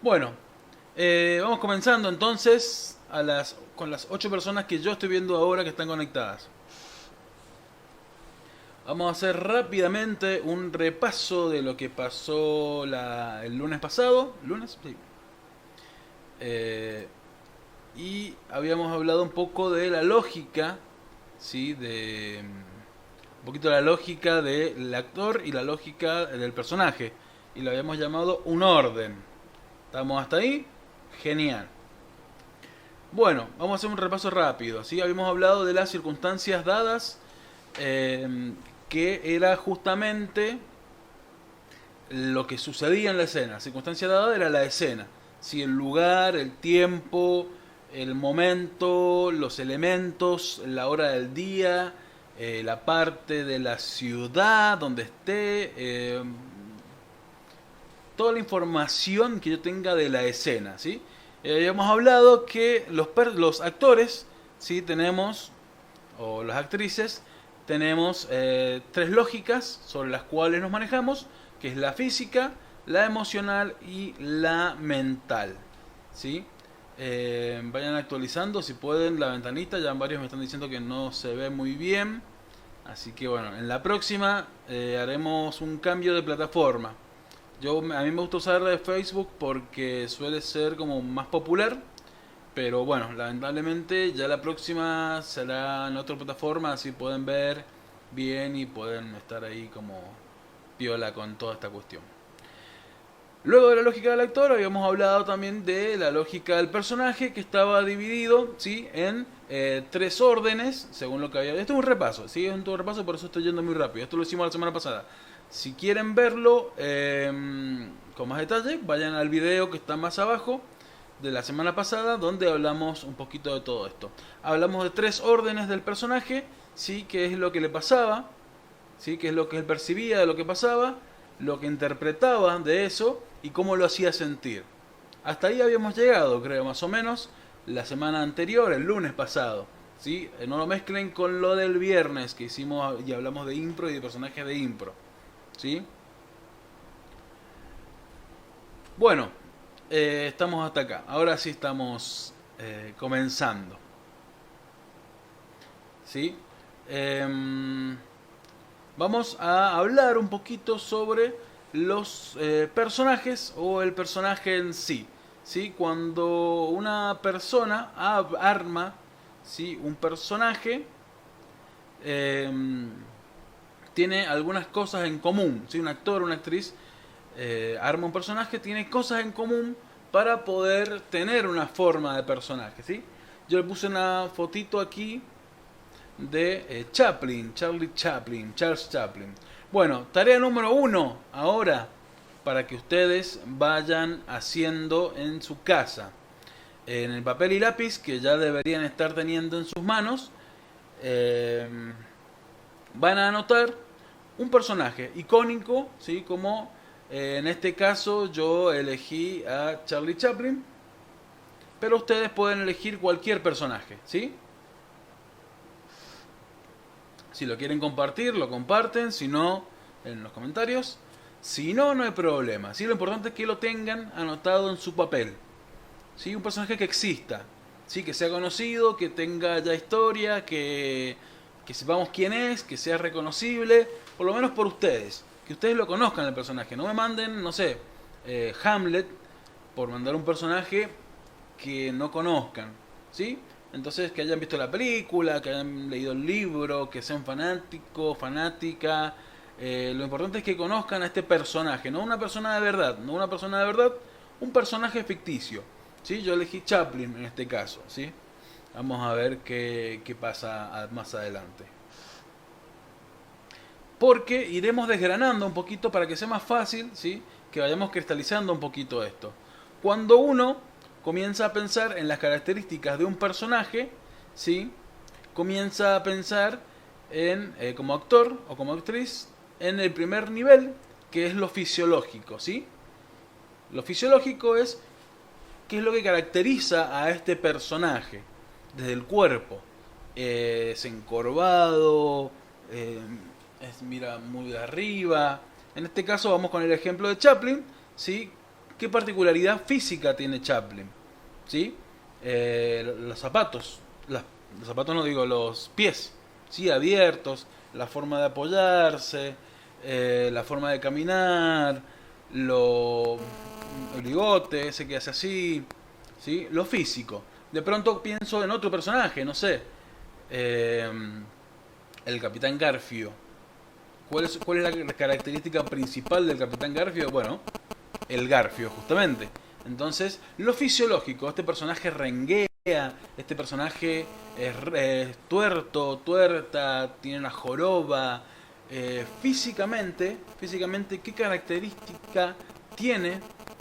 Bueno, vamos comenzando entonces con las 8 personas que yo estoy viendo ahora que están conectadas. Vamos a hacer rápidamente un repaso de lo que pasó el lunes pasado. ¿Lunes? Sí. Eh, y habíamos hablado un poco de la lógica, ¿sí? Un poquito de la lógica del actor y la lógica del personaje. Y lo habíamos llamado un orden. ¿Estamos hasta ahí? Genial. Bueno, vamos a hacer un repaso rápido. ¿Sí? Habíamos hablado de las circunstancias dadas, eh, que era justamente lo que sucedía en la escena. La circunstancia dada era la escena. ¿Sí? El lugar, el tiempo, el momento, los elementos, la hora del día, la parte de la ciudad donde esté, toda la información que yo tenga de la escena, ¿sí? Habíamos hablado que los actores, ¿sí? Tenemos, o las actrices, tenemos tres lógicas sobre las cuales nos manejamos, que es la física, la emocional y la mental, ¿sí? Vayan actualizando si pueden la ventanita, ya varios me están diciendo que no se ve muy bien, así que bueno, en la próxima haremos un cambio de plataforma. A mí me gusta usar Facebook porque suele ser como más popular, pero bueno, lamentablemente ya la próxima será en otra plataforma, así pueden ver bien y pueden estar ahí como piola con toda esta cuestión. Luego de la lógica del actor habíamos hablado también de la lógica del personaje, que estaba dividido, ¿sí? En tres órdenes, según lo que había. Esto es un repaso, ¿sí? Es un repaso, por eso estoy yendo muy rápido. Esto lo hicimos la semana pasada. Si quieren verlo con más detalle, vayan al video que está más abajo de la semana pasada, donde hablamos un poquito de todo esto. Hablamos de tres órdenes del personaje, ¿sí? Que es lo que le pasaba, ¿sí? Que es lo que él percibía de lo que pasaba, lo que interpretaba de eso y cómo lo hacía sentir. Hasta ahí habíamos llegado, creo, más o menos, la semana anterior, el lunes pasado. ¿Sí? No lo mezclen con lo del viernes que hicimos y hablamos de impro y de personajes de impro. ¿Sí? Bueno, estamos hasta acá. Ahora sí estamos comenzando. ¿Sí? Em, Vamos a hablar un poquito sobre los personajes o el personaje en sí. ¿Sí? Cuando una persona arma, ¿sí? Un personaje, eh, tiene algunas cosas en común. ¿Sí? Un actor, una actriz arma un personaje, tiene cosas en común para poder tener una forma de personaje. ¿Sí? Yo le puse una fotito aquí de Charles Chaplin. Bueno, tarea número uno ahora para que ustedes vayan haciendo en su casa. En el papel y lápiz que ya deberían estar teniendo en sus manos, eh, van a anotar un personaje icónico, ¿sí? Como en este caso yo elegí a Charlie Chaplin, pero ustedes pueden elegir cualquier personaje, ¿sí? Si lo quieren compartir, lo comparten. Si no, en los comentarios. Si no, no hay problema. ¿Sí? Lo importante es que lo tengan anotado en su papel. ¿Sí? Un personaje que exista. ¿Sí? Que sea conocido, que tenga ya historia, que sepamos quién es, que sea reconocible. Por lo menos por ustedes. Que ustedes lo conozcan el personaje. No me manden, no sé, Hamlet por mandar un personaje que no conozcan. ¿Sí? Entonces, que hayan visto la película, que hayan leído el libro, que sean fanáticos, fanática. Lo importante es que conozcan a este personaje, no una persona de verdad, no una persona de verdad, un personaje ficticio. ¿Sí? Yo elegí Chaplin en este caso. ¿Sí? Vamos a ver qué pasa más adelante. Porque iremos desgranando un poquito para que sea más fácil, ¿sí? Que vayamos cristalizando un poquito esto. Cuando uno comienza a pensar en las características de un personaje, ¿sí? Comienza a pensar en, como actor o como actriz, en el primer nivel, que es lo fisiológico, ¿sí? Lo fisiológico es qué es lo que caracteriza a este personaje desde el cuerpo. Es encorvado, mira muy de arriba. En este caso vamos con el ejemplo de Chaplin, ¿sí? ¿Qué particularidad física tiene Chaplin? ¿Sí? Los zapatos, los zapatos no digo, los pies, ¿sí? Abiertos, la forma de apoyarse, la forma de caminar, el bigote, ese que hace así, ¿sí? Lo físico. De pronto pienso en otro personaje, no sé, eh, el Capitán Garfio. ¿Cuál es la característica principal del Capitán Garfio? Bueno, el Garfio, justamente. Entonces, lo fisiológico, este personaje renguea, este personaje es tuerto, tuerta, tiene una joroba. Físicamente, ¿qué característica tiene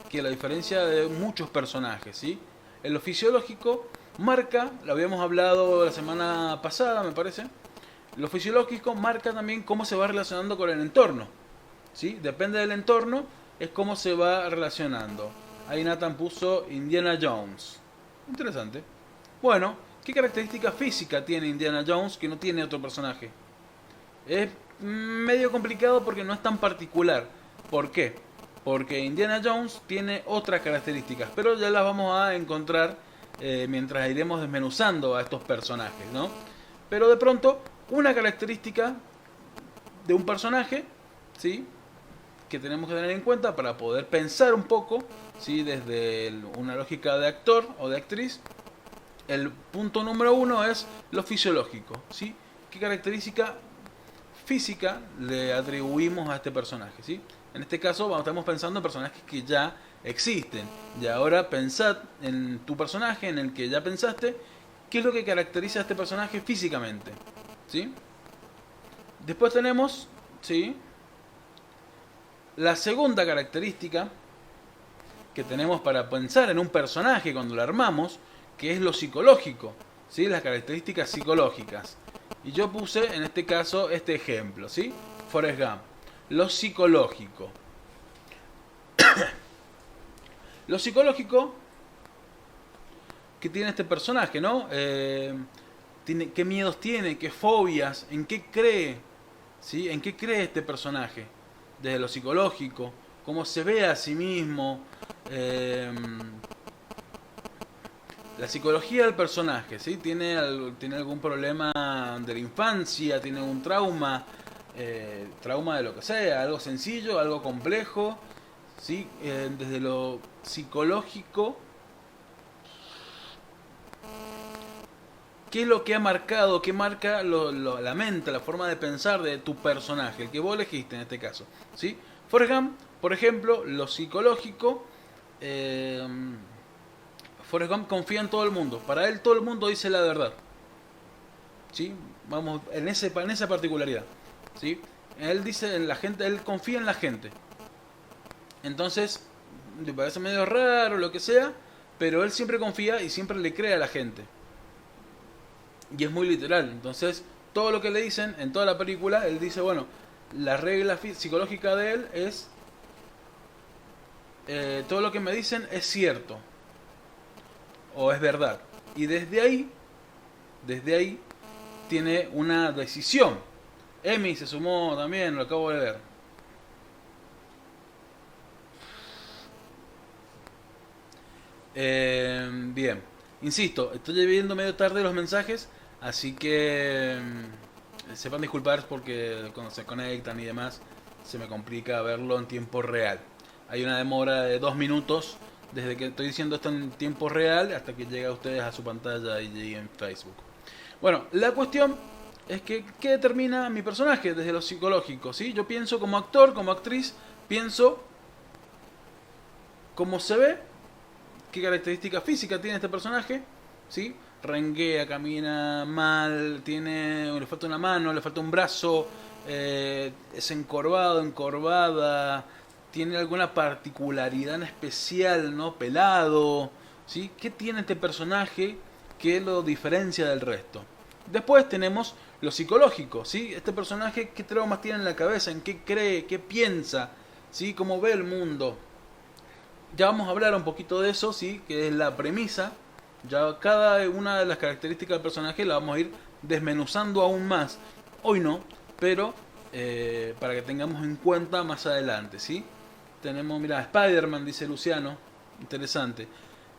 que la diferencia de muchos personajes? ¿Sí? En lo fisiológico marca, lo habíamos hablado la semana pasada, me parece. Lo fisiológico marca también cómo se va relacionando con el entorno. ¿Sí? Depende del entorno, es cómo se va relacionando. Ahí Nathan puso Indiana Jones. Interesante. Bueno, ¿qué característica física tiene Indiana Jones que no tiene otro personaje? Es medio complicado porque no es tan particular. ¿Por qué? Porque Indiana Jones tiene otras características, pero ya las vamos a encontrar mientras iremos desmenuzando a estos personajes, ¿no? Pero de pronto, una característica de un personaje, ¿sí? Que tenemos que tener en cuenta para poder pensar un poco, ¿sí? Desde una lógica de actor o de actriz. El punto número uno es lo fisiológico, ¿sí? ¿Qué característica física le atribuimos a este personaje, ¿sí? En este caso estamos pensando en personajes que ya existen. Y ahora pensad en tu personaje, en el que ya pensaste, qué es lo que caracteriza a este personaje físicamente, ¿sí? Después tenemos, ¿sí? La segunda característica que tenemos para pensar en un personaje cuando lo armamos, que es lo psicológico, ¿sí? Las características psicológicas. Y yo puse en este caso este ejemplo, ¿sí? Forrest Gump. Lo psicológico. Lo psicológico que tiene este personaje, ¿no? ¿Qué miedos tiene? ¿Qué fobias? ¿En qué cree? ¿Sí? ¿En qué cree este personaje? Desde lo psicológico, cómo se ve a sí mismo, la psicología del personaje, ¿sí? ¿Tiene algún problema de la infancia? ¿Tiene algún trauma? Trauma de lo que sea, algo sencillo, algo complejo, ¿sí? Desde lo psicológico, ¿qué es lo que ha marcado? ¿Qué marca la mente, la forma de pensar de tu personaje? El que vos elegiste en este caso, ¿sí? Forrest Gump, por ejemplo, lo psicológico. Forrest Gump confía en todo el mundo. Para él todo el mundo dice la verdad, ¿sí? Vamos en esa particularidad, ¿sí? Él dice en la gente, él confía en la gente. Entonces, le parece medio raro lo que sea, pero él siempre confía y siempre le cree a la gente. Y es muy literal. Entonces, todo lo que le dicen en toda la película, él dice, bueno, la regla psicológica de él es todo lo que me dicen es cierto o es verdad. Y desde ahí tiene una decisión. Emi se sumó también, lo acabo de ver. Bien, insisto, estoy viendo medio tarde los mensajes, así que sepan disculpar porque cuando se conectan y demás se me complica verlo en tiempo real. Hay una demora de 2 minutos desde que estoy diciendo esto en tiempo real hasta que llega a ustedes a su pantalla y llegue en Facebook. Bueno, la cuestión es que ¿qué determina mi personaje desde lo psicológico? ¿Sí? Yo pienso como actor, como actriz, pienso cómo se ve, qué característica física tiene este personaje, ¿sí? Renguea, camina mal, le falta una mano, le falta un brazo, es encorvado, encorvada, tiene alguna particularidad en especial, ¿no? Pelado, ¿sí? ¿Qué tiene este personaje que lo diferencia del resto? Después tenemos lo psicológico, ¿sí? Este personaje, ¿qué traumas tiene en la cabeza? ¿En qué cree? ¿Qué piensa? ¿Sí? ¿Cómo ve el mundo? Ya vamos a hablar un poquito de eso, ¿sí? Que es la premisa. Ya cada una de las características del personaje la vamos a ir desmenuzando aún más. Hoy no, pero para que tengamos en cuenta más adelante, ¿sí? Tenemos, mira, Spider-Man, dice Luciano. Interesante.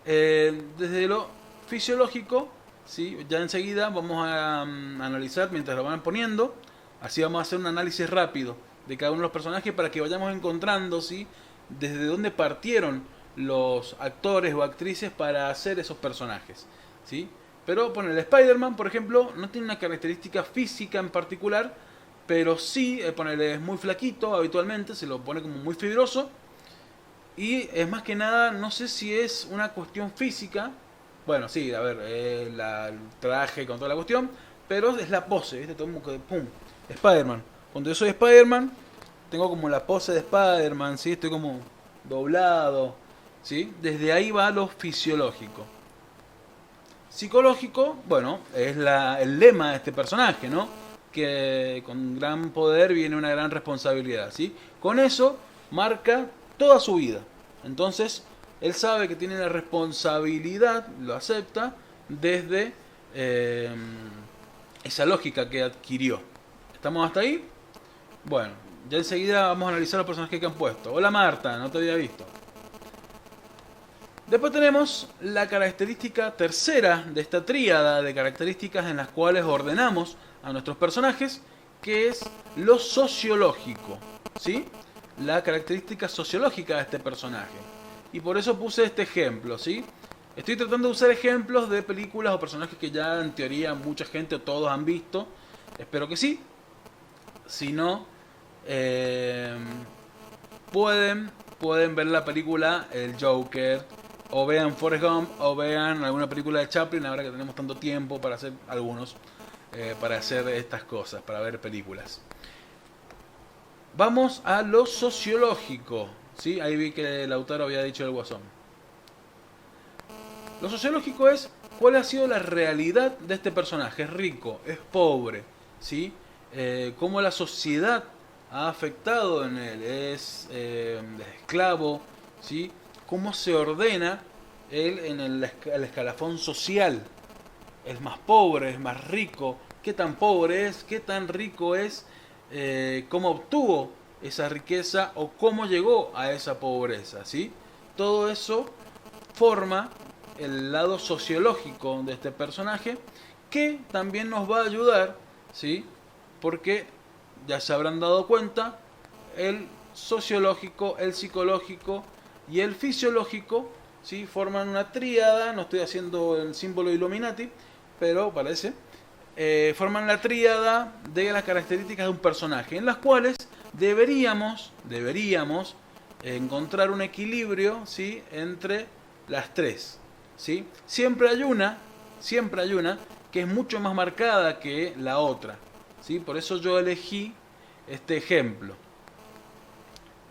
Desde lo fisiológico, ¿sí? Ya enseguida vamos a analizar mientras lo van poniendo. Así vamos a hacer un análisis rápido de cada uno de los personajes para que vayamos encontrando, ¿sí? Desde dónde partieron los actores o actrices para hacer esos personajes, ¿sí? Pero el Spider-Man, por ejemplo, no tiene una característica física en particular, pero sí, es muy flaquito habitualmente, se lo pone como muy fibroso. Y es más que nada, no sé si es una cuestión física. Bueno, sí, a ver, el traje con toda la cuestión, pero es la pose, ¿viste? Todo como que, ¡pum! Spider-Man. Cuando yo soy Spider-Man, tengo como la pose de Spider-Man, ¿sí? Estoy como doblado, ¿sí? Desde ahí va lo fisiológico. Psicológico, bueno, es el lema de este personaje, ¿no? Que con gran poder viene una gran responsabilidad, ¿sí? Con eso marca toda su vida. Entonces, él sabe que tiene la responsabilidad, lo acepta, desde esa lógica que adquirió. ¿Estamos hasta ahí? Bueno, ya enseguida vamos a analizar los personajes que han puesto. Hola Marta, no te había visto. Después tenemos la característica tercera de esta tríada de características en las cuales ordenamos a nuestros personajes, que es lo sociológico, ¿sí? La característica sociológica de este personaje. Y por eso puse este ejemplo, ¿sí? Estoy tratando de usar ejemplos de películas o personajes que ya en teoría mucha gente o todos han visto. Espero que sí. Si no, pueden ver la película El Joker, o vean Forrest Gump, o vean alguna película de Chaplin, ahora que tenemos tanto tiempo para hacer algunos, para hacer estas cosas, para ver películas. Vamos a lo sociológico, ¿sí? Ahí vi que Lautaro había dicho el Guasón. Lo sociológico es cuál ha sido la realidad de este personaje. Es rico, es pobre, ¿sí? Cómo la sociedad ha afectado en él. Es esclavo, ¿sí? Cómo se ordena él en el escalafón social. Es más pobre, es más rico. ¿Qué tan pobre es? ¿Qué tan rico es? Cómo obtuvo esa riqueza o cómo llegó a esa pobreza, ¿sí? Todo eso forma el lado sociológico de este personaje, que también nos va a ayudar, ¿sí? Porque ya se habrán dado cuenta, el sociológico, el psicológico y el fisiológico, ¿sí? Forman una tríada. No estoy haciendo el símbolo Illuminati, pero parece. Forman la tríada de las características de un personaje, en las cuales deberíamos encontrar un equilibrio, ¿sí? Entre las tres, ¿sí? Siempre hay una que es mucho más marcada que la otra, ¿sí? Por eso yo elegí este ejemplo.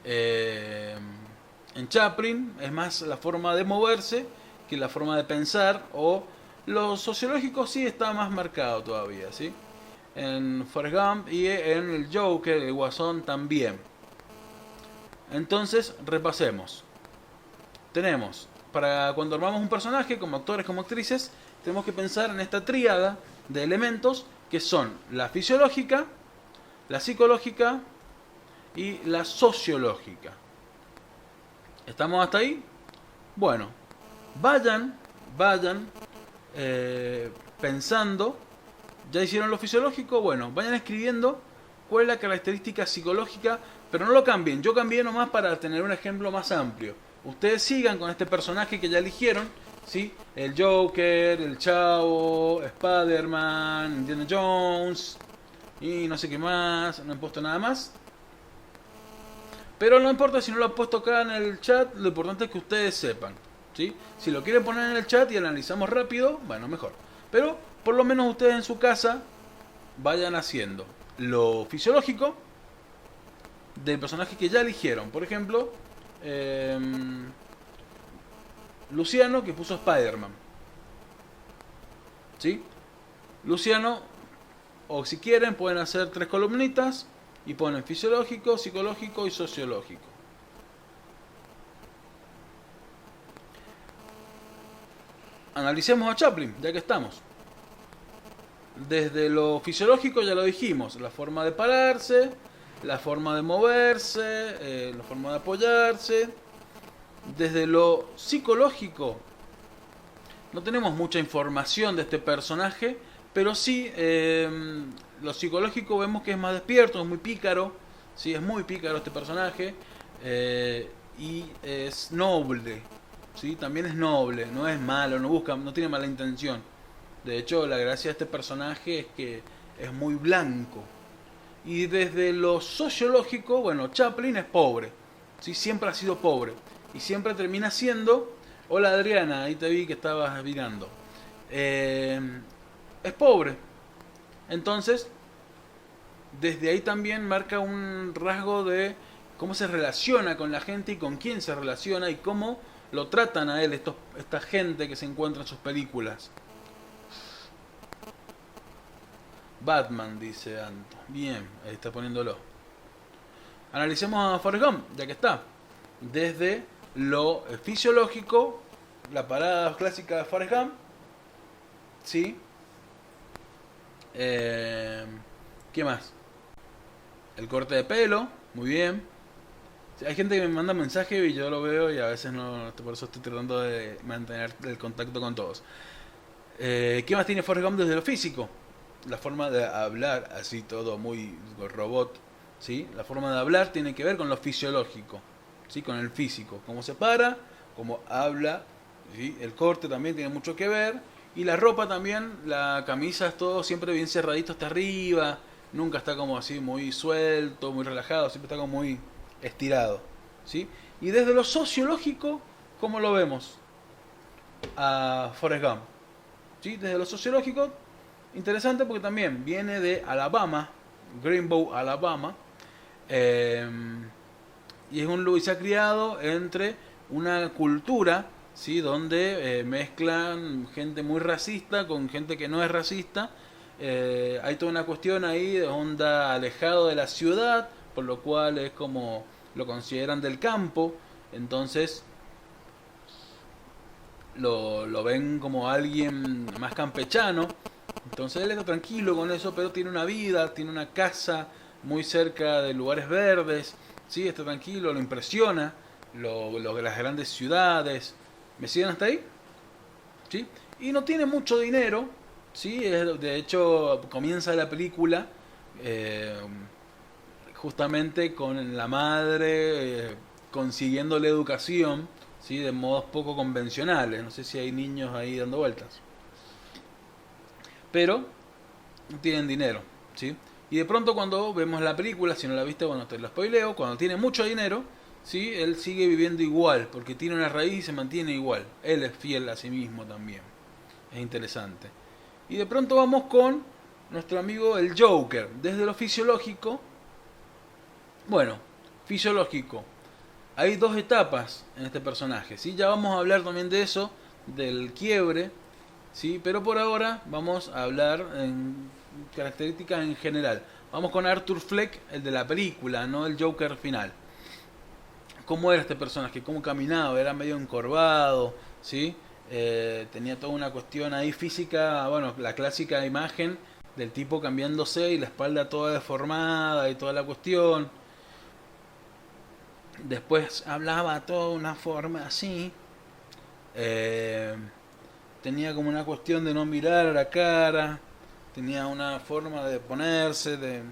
En Chaplin es más la forma de moverse que la forma de pensar, o lo sociológico sí está más marcado todavía, ¿sí? En Forrest Gump y en el Joker, el Guasón también. Entonces, repasemos. Tenemos, para cuando armamos un personaje, como actores, como actrices, tenemos que pensar en esta tríada de elementos que son la fisiológica, la psicológica y la sociológica. ¿Estamos hasta ahí? Bueno, vayan pensando. ¿Ya hicieron lo fisiológico? Bueno, vayan escribiendo cuál es la característica psicológica, pero no lo cambien. Yo cambié nomás para tener un ejemplo más amplio. Ustedes sigan con este personaje que ya eligieron, ¿sí? El Joker, el Chavo, Spider-Man, Indiana Jones y no sé qué más. No he puesto nada más. Pero no importa si no lo han puesto acá en el chat, lo importante es que ustedes sepan, ¿sí? Si lo quieren poner en el chat y analizamos rápido, bueno, mejor. Pero por lo menos ustedes en su casa vayan haciendo lo fisiológico del personaje que ya eligieron. Por ejemplo, Luciano, que puso Spider-Man, ¿sí? Luciano, o si quieren pueden hacer 3 columnitas y ponen fisiológico, psicológico y sociológico. Analicemos a Chaplin, ya que estamos. Desde lo fisiológico ya lo dijimos, la forma de pararse, la forma de moverse, la forma de apoyarse. Desde lo psicológico, no tenemos mucha información de este personaje, pero sí, lo psicológico vemos que es más despierto, es muy pícaro, sí, es muy pícaro este personaje, y es noble, sí, también es noble, no es malo, no busca, no tiene mala intención. De hecho, la gracia de este personaje es que es muy blanco. Y desde lo sociológico, bueno, Chaplin es pobre, sí, siempre ha sido pobre y siempre termina siendo. Hola Adriana, ahí te vi que estabas mirando. Eh, es pobre. Entonces, desde ahí también marca un rasgo de cómo se relaciona con la gente y con quién se relaciona y cómo lo tratan a él esta gente que se encuentra en sus películas. Batman, dice Anto. Bien, ahí está poniéndolo. Analicemos a Forrest Gump, ya que está. Desde lo fisiológico, la parada clásica de Forrest Gump, ¿sí? ¿Qué más? El corte de pelo, muy bien. Hay gente que me manda mensajes y yo lo veo y a veces no, por eso estoy tratando de mantener el contacto con todos. ¿Qué más tiene Forrest Gump desde lo físico? La forma de hablar, así todo muy robot, ¿sí? La forma de hablar tiene que ver con lo fisiológico, ¿sí? Con el físico, cómo se para, cómo habla, ¿sí? El corte también tiene mucho que ver, y la ropa también, la camisa es todo siempre bien cerradito hasta arriba, nunca está como así muy suelto, muy relajado, siempre está como muy estirado, ¿sí? Y desde lo sociológico, ¿cómo lo vemos a Forrest Gump? ¿Sí? Desde lo sociológico, interesante porque también viene de Alabama, Greenbow, Alabama, eh, y es un lugar, se ha criado entre una cultura, ¿sí? Donde mezclan gente muy racista con gente que no es racista. Hay toda una cuestión ahí de onda alejado de la ciudad, por lo cual es como lo consideran del campo, entonces lo ven como alguien más campechano. Entonces él está tranquilo con eso, pero tiene una vida, tiene una casa muy cerca de lugares verdes, ¿sí? Está tranquilo, lo impresiona lo de las grandes ciudades. ¿Me siguen hasta ahí? ¿Sí? Y no tiene mucho dinero, ¿sí? De hecho, comienza la película eh, justamente con la madre consiguiéndole educación, ¿sí? De modos poco convencionales. No sé si hay niños ahí dando vueltas. Pero no tienen dinero, ¿sí? Y de pronto cuando vemos la película, si no la viste, bueno, te lo spoileo, cuando tiene mucho dinero, ¿sí? Él sigue viviendo igual, porque tiene una raíz y se mantiene igual. Él es fiel a sí mismo también. Es interesante. Y de pronto vamos con nuestro amigo el Joker. Desde lo fisiológico, bueno, fisiológico. Hay dos etapas en este personaje, ¿sí? Ya vamos a hablar también de eso, del quiebre, ¿sí? Pero por ahora vamos a hablar en características en general. Vamos con Arthur Fleck, el de la película, no el Joker final. ¿Cómo era este personaje? ¿Cómo caminaba? Era medio encorvado, ¿sí? Tenía toda una cuestión ahí física, bueno, la clásica imagen del tipo cambiándose y la espalda toda deformada y toda la cuestión. Después hablaba toda una forma así. Eh, Tenía como una cuestión de no mirar a la cara. Tenía una forma de ponerse, de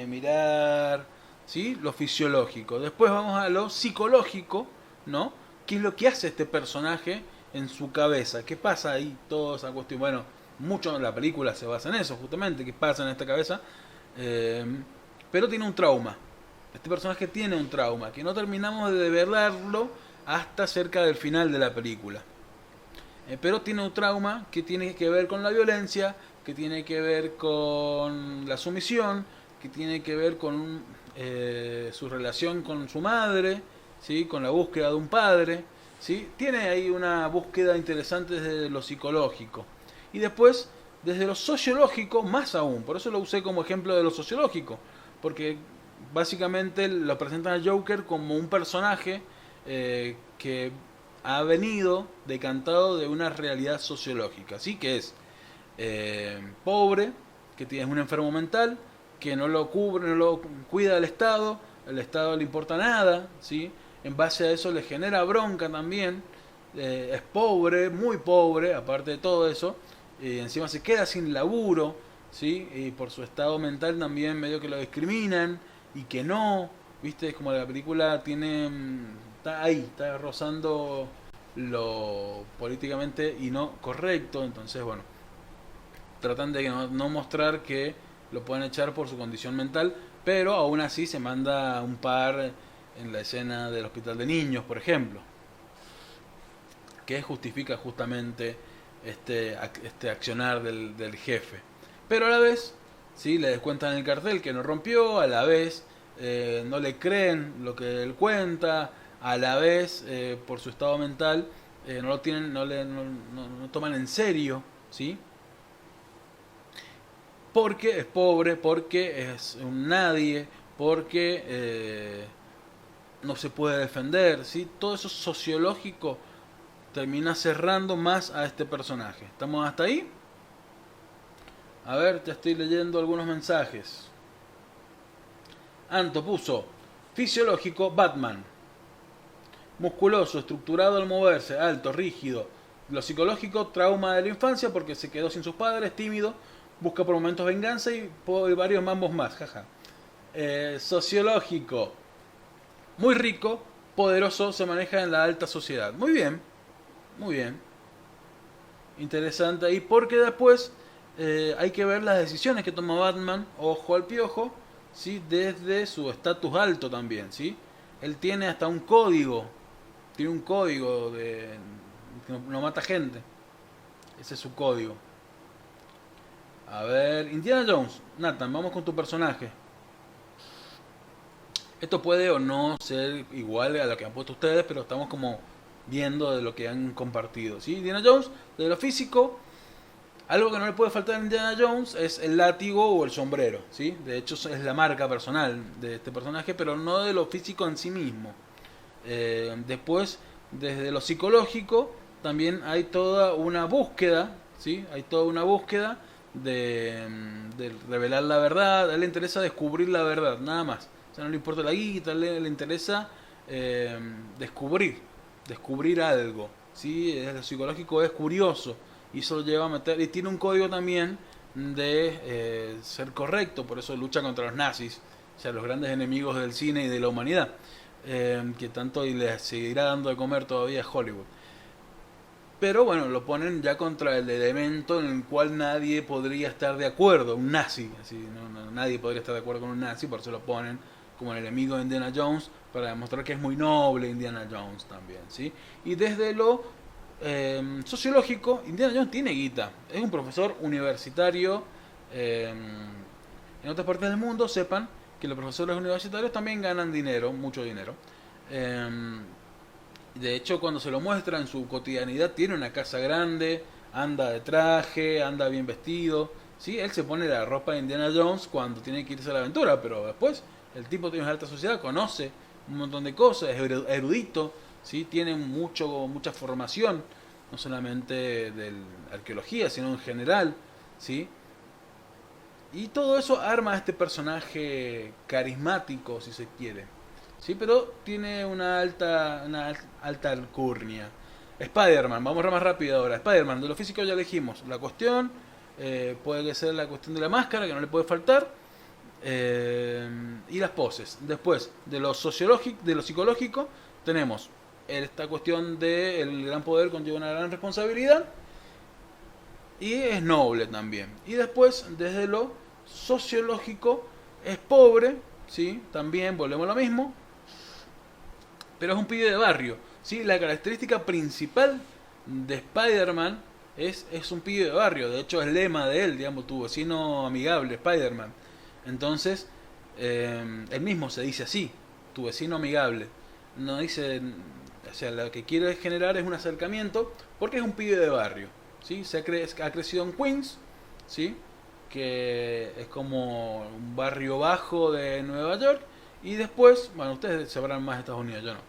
mirar, ¿sí? Lo fisiológico. Después vamos a lo psicológico, ¿no? ¿Qué es lo que hace este personaje en su cabeza? ¿Qué pasa ahí? Toda esa cuestión. Bueno, mucho de la película se basa en eso, justamente. ¿Qué pasa en esta cabeza? Eh, pero tiene un trauma. Este personaje tiene un trauma que no terminamos de develarlo hasta cerca del final de la película. Pero tiene un trauma que tiene que ver con la violencia, que tiene que ver con la sumisión, que tiene que ver con su relación con su madre, ¿sí? Con la búsqueda de un padre, ¿sí? Tiene ahí una búsqueda interesante desde lo psicológico. Y después, desde lo sociológico, más aún. Por eso lo usé como ejemplo de lo sociológico. Porque básicamente lo presentan al Joker como un personaje que ha venido decantado de una realidad sociológica, ¿sí? Que es pobre, que es un enfermo mental, que no lo cubre, no lo cuida el Estado le importa nada, ¿sí? En base a eso le genera bronca también, es pobre, muy pobre, aparte de todo eso, y encima se queda sin laburo, ¿sí? Y por su estado mental también medio que lo discriminan y que no, ¿viste? Es como la película tiene, está ahí, está rozando lo políticamente y no correcto, entonces bueno, tratan de no mostrar que lo pueden echar por su condición mental, pero aún así se manda un par en la escena del hospital de niños, por ejemplo, que justifica justamente este accionar del jefe. Pero a la vez, ¿sí? Le descuentan el cartel que no rompió, a la vez no le creen lo que él cuenta, a la vez por su estado mental no lo tienen, no toman en serio, ¿sí? Porque es pobre, porque es un nadie, porque no se puede defender, ¿sí? Todo eso sociológico termina cerrando más a este personaje. ¿Estamos hasta ahí? A ver, ya estoy leyendo algunos mensajes. Anto puso: fisiológico, Batman. Musculoso, estructurado al moverse, alto, rígido. Lo psicológico, trauma de la infancia porque se quedó sin sus padres, tímido, busca por momentos venganza y varios mambos más, jaja. Sociológico, muy rico, poderoso, se maneja en la alta sociedad. Muy bien, muy bien. Interesante ahí, porque después hay que ver las decisiones que toma Batman, ojo al piojo, ¿sí? Desde su estatus alto también, ¿sí? Él tiene hasta un código, tiene un código de que no mata gente. Ese es su código. A ver, Indiana Jones, Nathan, vamos con tu personaje. Esto puede o no ser igual a lo que han puesto ustedes, pero estamos como viendo de lo que han compartido, ¿sí? Indiana Jones, de lo físico, algo que no le puede faltar a Indiana Jones es el látigo o el sombrero, ¿sí? De hecho es la marca personal de este personaje, pero no de lo físico en sí mismo. Después, desde lo psicológico, también hay toda una búsqueda, ¿sí? Hay toda una búsqueda de revelar la verdad. A él le interesa descubrir la verdad, nada más. O sea, no le importa la guita, le interesa descubrir algo, ¿sí? Lo psicológico es curioso y eso lo lleva a meter, y tiene un código también de ser correcto, por eso lucha contra los nazis, o sea, los grandes enemigos del cine y de la humanidad, que tanto y les seguirá dando de comer todavía a Hollywood. Pero bueno, lo ponen ya contra el elemento en el cual nadie podría estar de acuerdo, un nazi, así, nadie podría estar de acuerdo con un nazi, por eso lo ponen como el enemigo de Indiana Jones, para demostrar que es muy noble Indiana Jones también, ¿sí? Y desde lo sociológico, Indiana Jones tiene guita, es un profesor universitario. En otras partes del mundo sepan que los profesores universitarios también ganan dinero, mucho dinero. De hecho, cuando se lo muestra en su cotidianidad, tiene una casa grande, anda de traje, anda bien vestido, ¿sí? Él se pone la ropa de Indiana Jones cuando tiene que irse a la aventura, pero después el tipo tiene una alta sociedad, conoce un montón de cosas, es erudito, ¿sí? Tiene mucha formación, no solamente de arqueología, sino en general, ¿sí? Y todo eso arma a este personaje carismático, si se quiere, ¿sí? Pero tiene una alta alcurnia. Spider-Man, vamos más rápido ahora. Spider-Man, de lo físico ya elegimos. La cuestión puede ser la cuestión de la máscara, que no le puede faltar. Y las poses. Después, de lo sociológico, de lo psicológico, tenemos esta cuestión de el gran poder conlleva una gran responsabilidad. Y es noble también. Y después, desde lo sociológico, es pobre, ¿sí? También volvemos a lo mismo, pero es un pibe de barrio, ¿sí? La característica principal de Spider-Man es un pibe de barrio. De hecho, es el lema de él, digamos, tu vecino amigable, Spider-Man. Entonces, él mismo se dice así, tu vecino amigable. No dice, o sea, lo que quiere generar es un acercamiento, porque es un pibe de barrio, ¿sí? Ha crecido en Queens, ¿sí? Que es como un barrio bajo de Nueva York. Y después, bueno, ustedes sabrán más de Estados Unidos, yo no.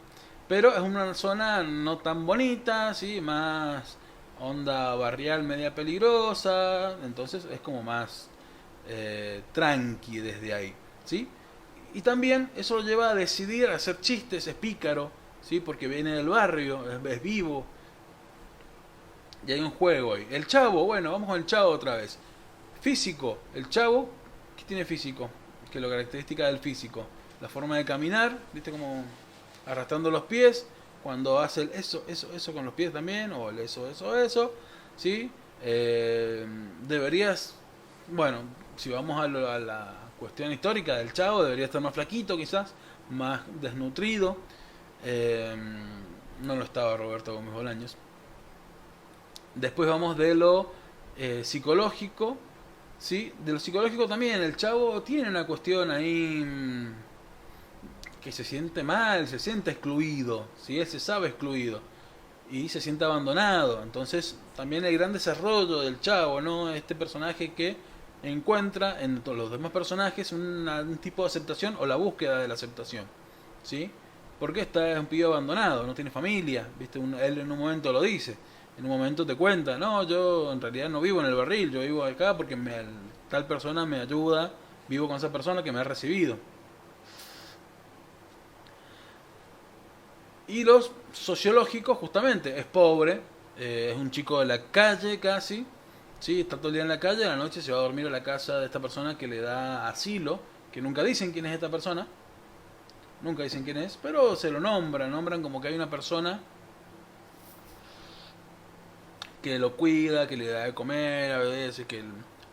Pero es una zona no tan bonita, ¿sí? Más onda barrial media peligrosa. Entonces es como más tranqui desde ahí, ¿sí? Y también eso lo lleva a decidir a hacer chistes, es pícaro, ¿sí? Porque viene del barrio, es vivo, y hay un juego ahí. El Chavo, bueno, vamos con el Chavo otra vez. Físico, el Chavo, ¿qué tiene físico? Que lo característica del físico, la forma de caminar, ¿viste? Como arrastrando los pies, cuando hace el eso con los pies también, o el eso, ¿sí? Deberías, bueno, si vamos a la cuestión histórica del Chavo, debería estar más flaquito quizás, más desnutrido. Eh, no lo estaba Roberto Gómez Bolaños. Después vamos de lo psicológico, ¿sí? De lo psicológico también, el Chavo tiene una cuestión ahí que se siente mal, se siente excluido, ¿sí? Él se sabe excluido y se siente abandonado. Entonces también el gran desarrollo del Chavo, ¿no? Este personaje que encuentra en todos los demás personajes un tipo de aceptación o la búsqueda de la aceptación, ¿sí? Porque es un pibe abandonado, no tiene familia, ¿viste? Él en un momento lo dice, en un momento te cuenta, no, yo en realidad no vivo en el barril, yo vivo acá porque tal persona me ayuda, vivo con esa persona que me ha recibido. Y los sociológicos, justamente, es pobre, es un chico de la calle casi, ¿sí? Está todo el día en la calle, a la noche se va a dormir a la casa de esta persona que le da asilo, que nunca dicen quién es esta persona, nunca dicen quién es, pero se lo nombran como que hay una persona que lo cuida, que le da de comer a veces, que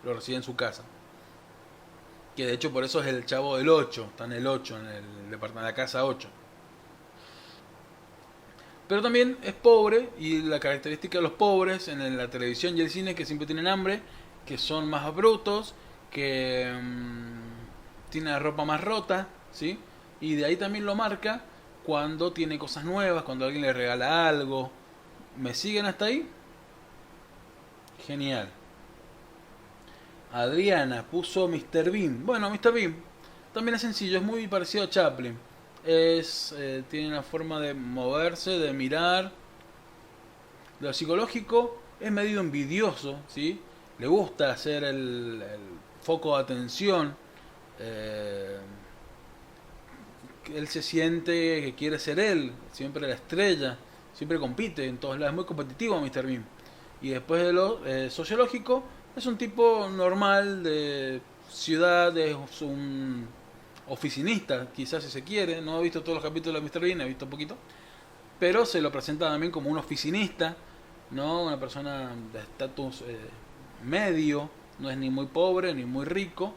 lo recibe en su casa. Que de hecho por eso es el Chavo del 8, está en el 8, en el departamento, en la casa 8. Pero también es pobre, y la característica de los pobres en la televisión y el cine es que siempre tienen hambre, que son más brutos, que tienen la ropa más rota, ¿sí? Y de ahí también lo marca cuando tiene cosas nuevas, cuando alguien le regala algo. ¿Me siguen hasta ahí? Genial. Adriana puso Mr. Bean. Bueno, Mr. Bean también es sencillo, es muy parecido a Chaplin. Tiene una forma de moverse, de mirar. Lo psicológico es medio envidioso, ¿sí? Le gusta hacer el foco de atención. Eh, Él se siente que quiere ser él, siempre la estrella, siempre compite en todos lados, es muy competitivo Mr. Bean. Y después de lo sociológico, es un tipo normal de ciudad, es un oficinista, quizás si se quiere. No he visto todos los capítulos de Mr. Bean, he visto un poquito, pero se lo presenta también como un oficinista, ¿no? Una persona de estatus medio, no es ni muy pobre ni muy rico,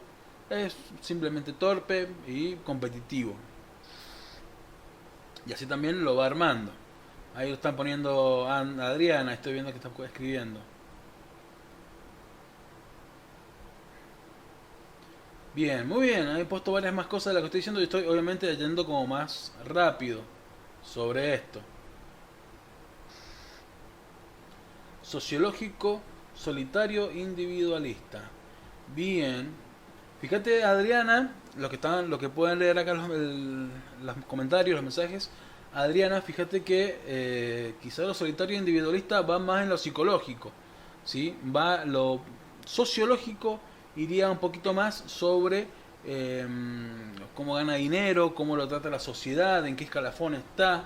es simplemente torpe y competitivo. Y así también lo va armando. Ahí lo están poniendo Adriana, estoy viendo que está escribiendo. Bien, muy bien, he puesto varias más cosas de las que estoy diciendo y estoy obviamente leyendo como más rápido sobre esto. Sociológico, solitario, individualista. Bien. Fíjate, Adriana, lo que pueden leer acá los comentarios, los mensajes. Adriana, fíjate que quizá lo solitario e individualista va más en lo psicológico, ¿sí? Lo sociológico iría un poquito más sobre cómo gana dinero, cómo lo trata la sociedad, en qué escalafón está,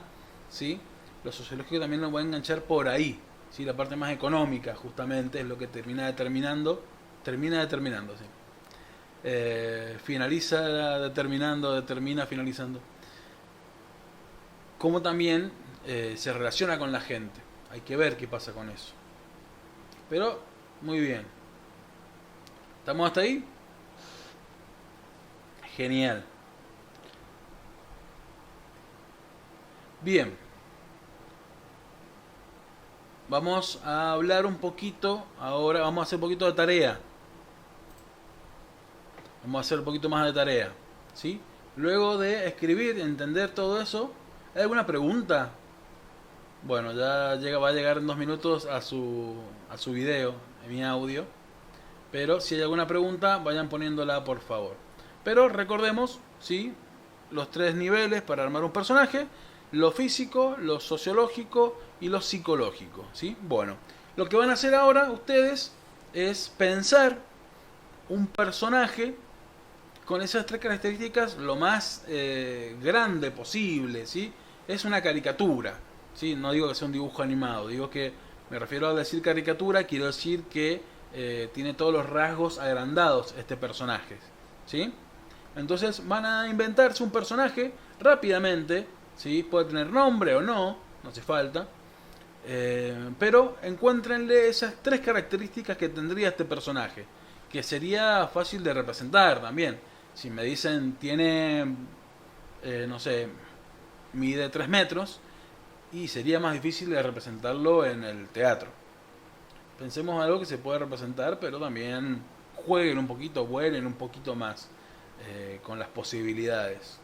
¿sí? Lo sociológico también lo va a enganchar por ahí, ¿sí? La parte más económica justamente es lo que termina determinando, ¿sí? Termina finalizando. Cómo también se relaciona con la gente. Hay que ver qué pasa con eso. Pero, muy bien. ¿Estamos hasta ahí? Genial. Bien. Vamos a hablar un poquito, ahora vamos a hacer un poquito de tarea. Vamos a hacer un poquito más de tarea, ¿sí? Luego de escribir y entender todo eso, ¿hay alguna pregunta? Bueno, va a llegar en 2 minutos a su video, en mi audio. Pero si hay alguna pregunta, vayan poniéndola por favor. Pero recordemos, ¿sí? Los 3 niveles para armar un personaje: lo físico, lo sociológico y lo psicológico, ¿sí? Bueno, lo que van a hacer ahora ustedes es pensar un personaje con esas tres características lo más grande posible, ¿sí? Es una caricatura, ¿sí? No digo que sea un dibujo animado, digo que me refiero a decir caricatura, quiero decir que tiene todos los rasgos agrandados este personaje, ¿sí? Entonces van a inventarse un personaje rápidamente, ¿sí? Puede tener nombre o no, no hace falta, pero encuéntrenle esas tres características que tendría este personaje, que sería fácil de representar también. Si me dicen tiene, no sé, mide 3 metros, y sería más difícil de representarlo en el teatro. Pensemos en algo que se puede representar, pero también jueguen un poquito, vuelen un poquito más con las posibilidades.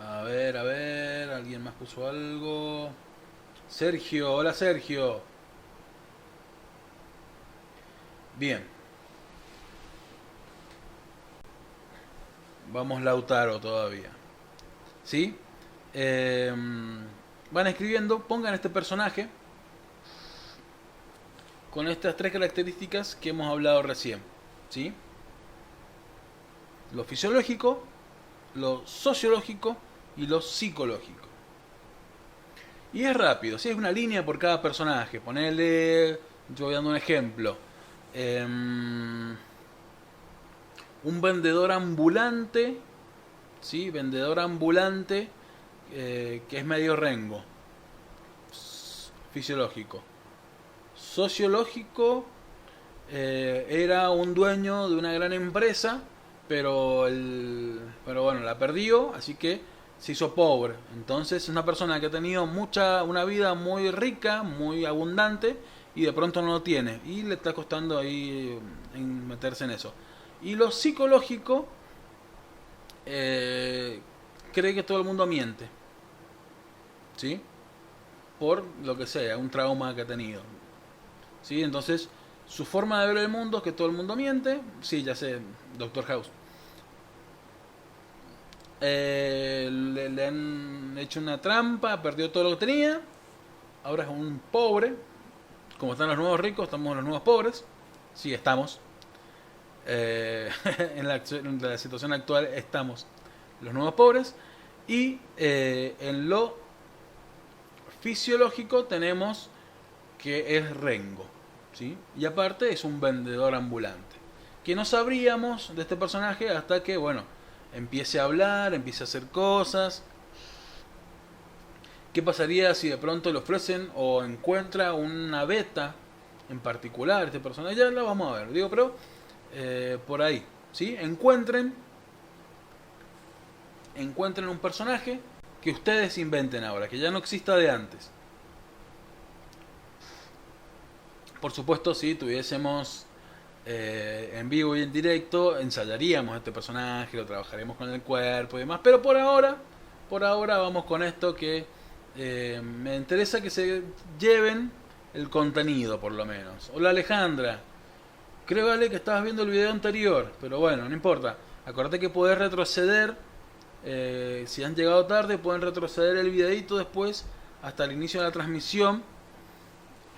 A ver, ¿alguien más puso algo? Sergio, hola Sergio. Bien, vamos Lautaro todavía. ¿Sí? Eh, Van escribiendo, pongan este personaje con estas tres características que hemos hablado recién. ¿Sí? Lo fisiológico, lo sociológico y lo psicológico. Y es rápido, ¿sí? Es una línea por cada personaje. Ponele, yo voy dando un ejemplo. Un vendedor ambulante, ¿sí? Vendedor ambulante que es medio rengo. Fisiológico. Sociológico, era un dueño de una gran empresa, pero bueno, la perdió, así que se hizo pobre. Entonces es una persona que ha tenido una vida muy rica, muy abundante, y de pronto no lo tiene. Y le está costando ahí meterse en eso. Y lo psicológico, cree que todo el mundo miente. ¿Sí? Por lo que sea, un trauma que ha tenido. ¿Sí? Entonces, su forma de ver el mundo es que todo el mundo miente. Sí, ya sé, Doctor House. Le han hecho una trampa, perdió todo lo que tenía. Ahora es un pobre. Como están los nuevos ricos, estamos los nuevos pobres. Sí, estamos. Eh, en la situación actual estamos los nuevos pobres. Y en lo fisiológico tenemos que es Rengo, ¿sí? Y aparte es un vendedor ambulante. Que no sabríamos de este personaje hasta que, bueno, empiece a hablar, empiece a hacer cosas. ¿Qué pasaría si de pronto le ofrecen o encuentra una beta en particular este personaje? Ya lo vamos a ver, digo, pero por ahí, ¿sí? Encuentren un personaje que ustedes inventen ahora, que ya no exista de antes. Por supuesto, si tuviésemos en vivo y en directo, ensayaríamos este personaje, lo trabajaremos con el cuerpo y demás, pero por ahora vamos con esto que me interesa que se lleven el contenido por lo menos. Hola Alejandra, creo Ale que estabas viendo el video anterior, pero bueno, no importa. Acordate que podés retroceder, si han llegado tarde pueden retroceder el videito después hasta el inicio de la transmisión.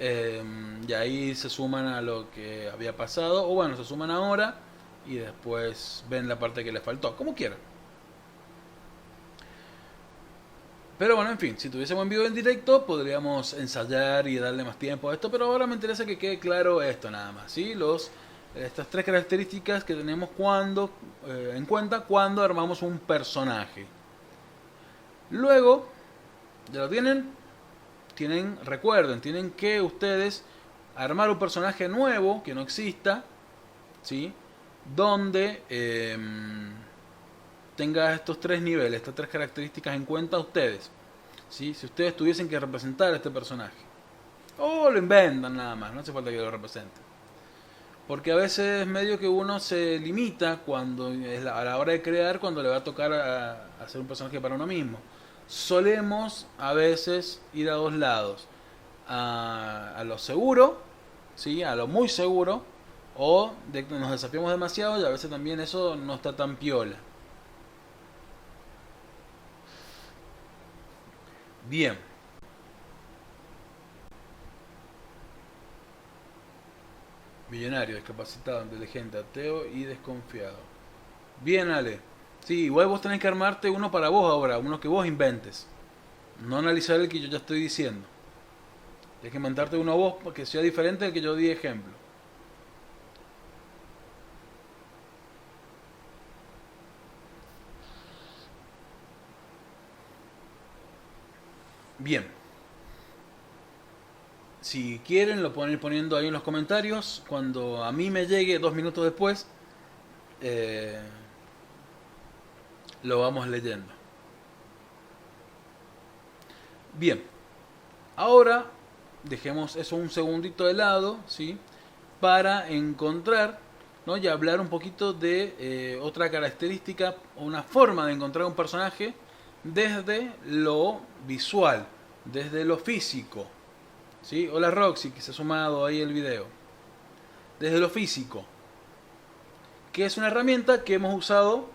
Y ahí se suman a lo que había pasado, o bueno, se suman ahora y después ven la parte que les faltó, como quieran. Pero bueno, en fin, si tuviésemos en vivo en directo podríamos ensayar y darle más tiempo a esto, pero ahora me interesa que quede claro esto nada más, ¿sí? Estas tres características que tenemos en cuenta cuando armamos un personaje. Luego, ¿ya lo tienen? Recuerden, tienen que ustedes armar un personaje nuevo que no exista, ¿sí? Donde tenga estos tres niveles, estas tres características en cuenta ustedes, ¿sí? Si ustedes tuviesen que representar a este personaje, o lo inventan nada más, no hace falta que lo representen. Porque a veces medio que uno se limita cuando a la hora de crear, cuando le va a tocar a hacer un personaje para uno mismo. Solemos a veces ir a dos lados, a lo seguro, ¿sí? A lo muy seguro, o de que nos desafiamos demasiado y a veces también eso no está tan piola. Bien, Millonario, discapacitado, inteligente, ateo y desconfiado. Bien, Ale. Sí, igual vos tenés que armarte uno para vos ahora, uno que vos inventes. No analizar el que yo ya estoy diciendo. Tienes que inventarte uno vos para que sea diferente del que yo di ejemplo. Bien. Si quieren lo pueden ir poniendo ahí en los comentarios. Cuando a mí me llegue 2 minutos después, eh, lo vamos leyendo. Bien. Ahora dejemos eso un segundito de lado, ¿sí? Para encontrar, ¿no? Y hablar un poquito de otra característica o una forma de encontrar un personaje desde lo visual, desde lo físico. ¿Sí? Hola Roxy, que se ha sumado ahí el video. Desde lo físico, que es una herramienta que hemos usado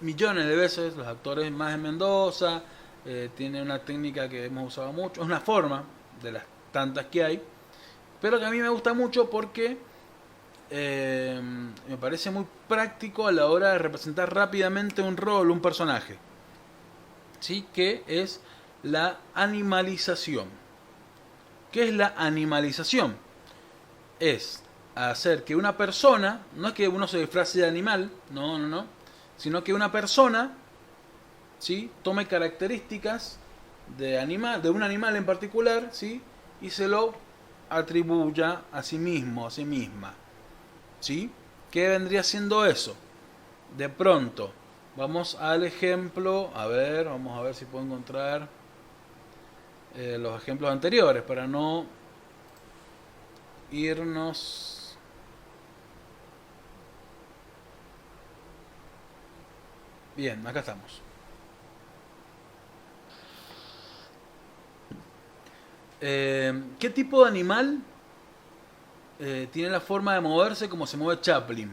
millones de veces, los actores más en Mendoza, tiene una técnica que hemos usado mucho, es una forma de las tantas que hay, pero que a mí me gusta mucho porque me parece muy práctico a la hora de representar rápidamente un rol, un personaje. ¿Sí? Que es la animalización. ¿Qué es la animalización? Es hacer que una persona, no es que uno se disfrace de animal, no, sino que una persona, ¿sí? Tome características de un animal en particular, ¿sí? Y se lo atribuya a sí mismo, a sí misma, ¿sí? ¿Qué vendría siendo eso? De pronto, vamos al ejemplo, vamos a ver si puedo encontrar los ejemplos anteriores para no irnos. Bien, acá estamos. ¿Qué tipo de animal tiene la forma de moverse como se mueve Chaplin?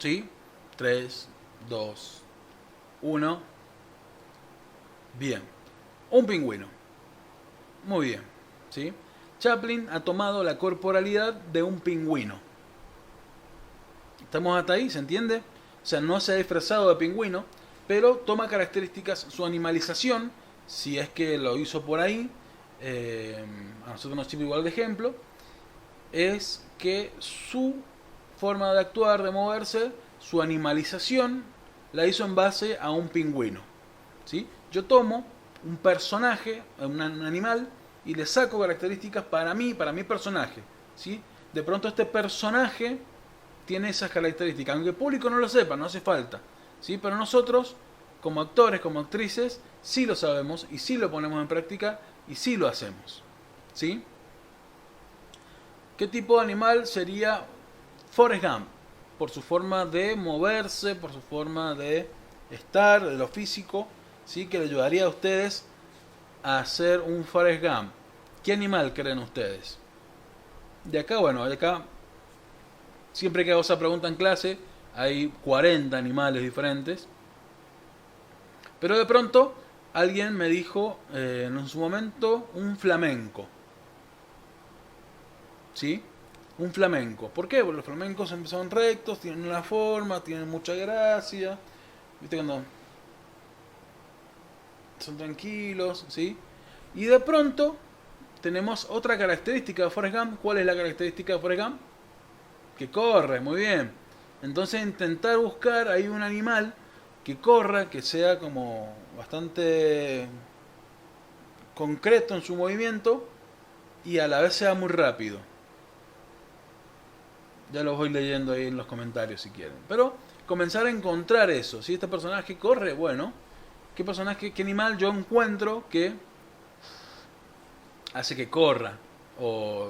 ¿Sí? 3, 2, 1. Bien. Un pingüino. Muy bien. ¿Sí? Chaplin ha tomado la corporalidad de un pingüino. ¿Estamos hasta ahí? ¿Se entiende? O sea, no se ha disfrazado de pingüino, pero toma características, su animalización, si es que lo hizo por ahí, a nosotros nos sirve igual de ejemplo, es que su forma de actuar, de moverse, su animalización, la hizo en base a un pingüino. ¿Sí? Yo tomo un personaje, un animal, y le saco características para mí, para mi personaje. ¿Sí? De pronto este personaje tiene esas características, aunque el público no lo sepa, no hace falta. ¿Sí? Pero nosotros, como actores, como actrices, sí lo sabemos y sí lo ponemos en práctica y sí lo hacemos. ¿Sí? ¿Qué tipo de animal sería Forrest Gump? Por su forma de moverse, por su forma de estar, de lo físico, ¿sí? Que le ayudaría a ustedes a hacer un Forrest Gump. ¿Qué animal creen ustedes? De acá, bueno, de acá, siempre que hago esa pregunta en clase, hay 40 animales diferentes. Pero de pronto, alguien me dijo en su momento un flamenco. ¿Sí? Un flamenco. ¿Por qué? Porque los flamencos son rectos, tienen una forma, tienen mucha gracia. ¿Viste cuando son tranquilos? ¿Sí? Y de pronto tenemos otra característica de Forrest Gump. ¿Cuál es la característica de Forrest Gump? Que corre, muy bien. Entonces intentar buscar ahí un animal que corra, que sea como bastante concreto en su movimiento y a la vez sea muy rápido. Ya los voy leyendo ahí en los comentarios si quieren. Pero comenzar a encontrar eso. Si este personaje corre, bueno, ¿qué personaje, qué animal yo encuentro que hace que corra? O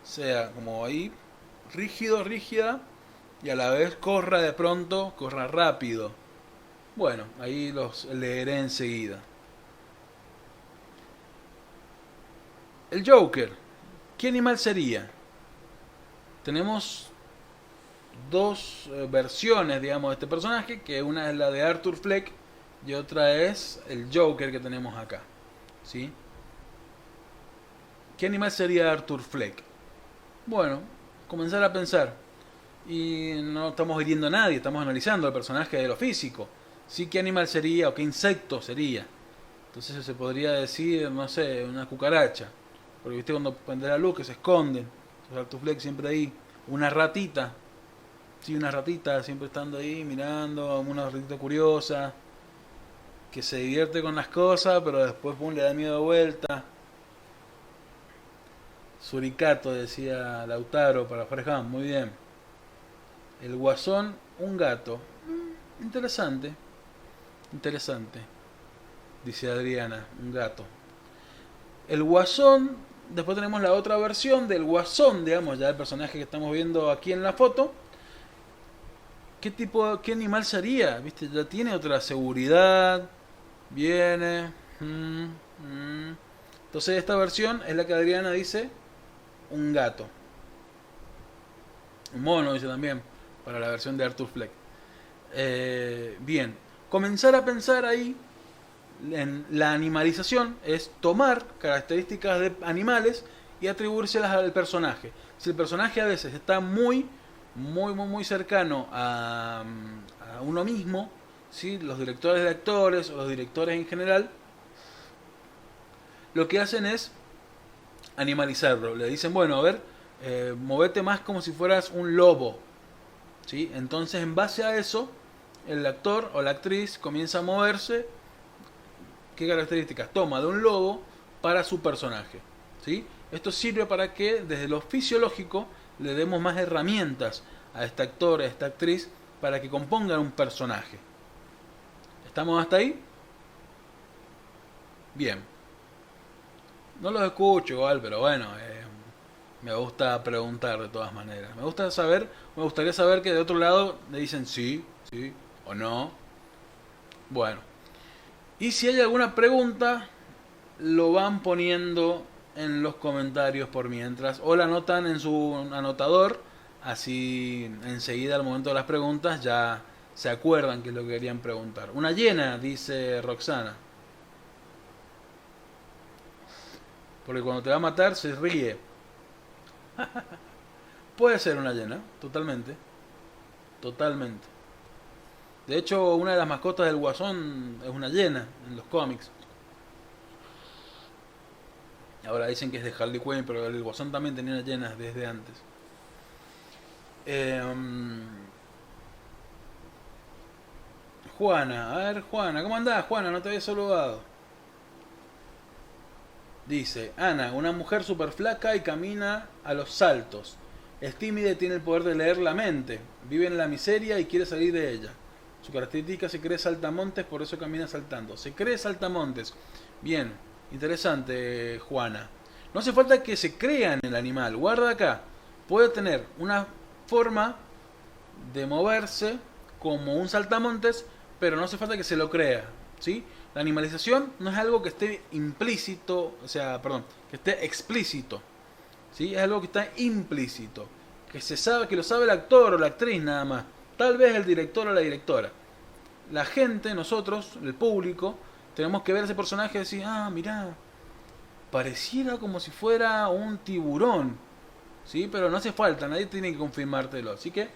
sea, como ahí, rígido, rígida, y a la vez corra de pronto, corra rápido. Bueno, ahí los leeré enseguida. El Joker, ¿qué animal sería? Tenemos dos versiones, digamos, de este personaje, que una es la de Arthur Fleck y otra es el Joker que tenemos acá. ¿Sí? ¿Qué animal sería Arthur Fleck? Bueno, comenzar a pensar. Y no estamos hiriendo a nadie, estamos analizando el personaje de lo físico. Sí, qué animal sería o qué insecto sería. Entonces se podría decir, no sé, una cucaracha. Porque viste cuando prende la luz que se esconden. Entonces tu flex siempre ahí. Una ratita. Sí, una ratita siempre estando ahí mirando, una ratita curiosa. Que se divierte con las cosas, pero después pum, le da miedo de vuelta. Suricato, decía Lautaro para Farham, muy bien. El guasón, un gato. Interesante, interesante, dice Adriana, un gato. El guasón, después tenemos la otra versión del guasón, digamos, ya el personaje que estamos viendo aquí en la foto. ¿Qué tipo, qué animal sería? ¿Viste? Ya tiene otra seguridad, viene. Entonces esta versión es la que Adriana dice un gato. Un mono dice también, para la versión de Arthur Fleck. Bien, comenzar a pensar ahí en la animalización es tomar características de animales y atribuírselas al personaje. Si el personaje a veces está muy cercano a uno mismo, ¿sí? Los directores de actores o los directores en general, lo que hacen es animalizarlo. Le dicen, bueno, a ver, movete más como si fueras un lobo, ¿sí? Entonces, en base a eso, el actor o la actriz comienza a moverse. ¿Qué características toma de un lobo para su personaje? ¿Sí? Esto sirve para que desde lo fisiológico le demos más herramientas a este actor, a esta actriz, para que compongan un personaje. ¿Estamos hasta ahí? Bien. No los escucho igual, pero bueno, me gusta preguntar de todas maneras. Me gustaría saber que de otro lado le dicen sí, sí o no. Bueno. Y si hay alguna pregunta, lo van poniendo en los comentarios por mientras. O la anotan en su anotador. Así enseguida al momento de las preguntas ya se acuerdan que es lo que querían preguntar. Una hiena, dice Roxana. Porque cuando te va a matar se ríe. Puede ser una hiena, totalmente. Totalmente. De hecho, una de las mascotas del Guasón es una hiena en los cómics. Ahora dicen que es de Harley Quinn, pero el Guasón también tenía hienas desde antes. Juana, a ver Juana, ¿cómo andás Juana? No te había saludado. Dice, Ana, una mujer súper flaca y camina a los saltos. Es tímida y tiene el poder de leer la mente. Vive en la miseria y quiere salir de ella. Su característica se cree saltamontes, por eso camina saltando. Se cree saltamontes. Bien, interesante, Juana. No hace falta que se crea en el animal. Guarda acá. Puede tener una forma de moverse como un saltamontes, pero no hace falta que se lo crea, ¿sí? La animalización no es algo que esté implícito, o sea, perdón, que esté explícito, ¿sí? Es algo que está implícito, que se sabe, que lo sabe el actor o la actriz nada más, tal vez el director o la directora. La gente, nosotros, el público, tenemos que ver ese personaje y decir, ah, mirá, pareciera como si fuera un tiburón, ¿sí? Pero no hace falta, nadie tiene que confirmártelo, así que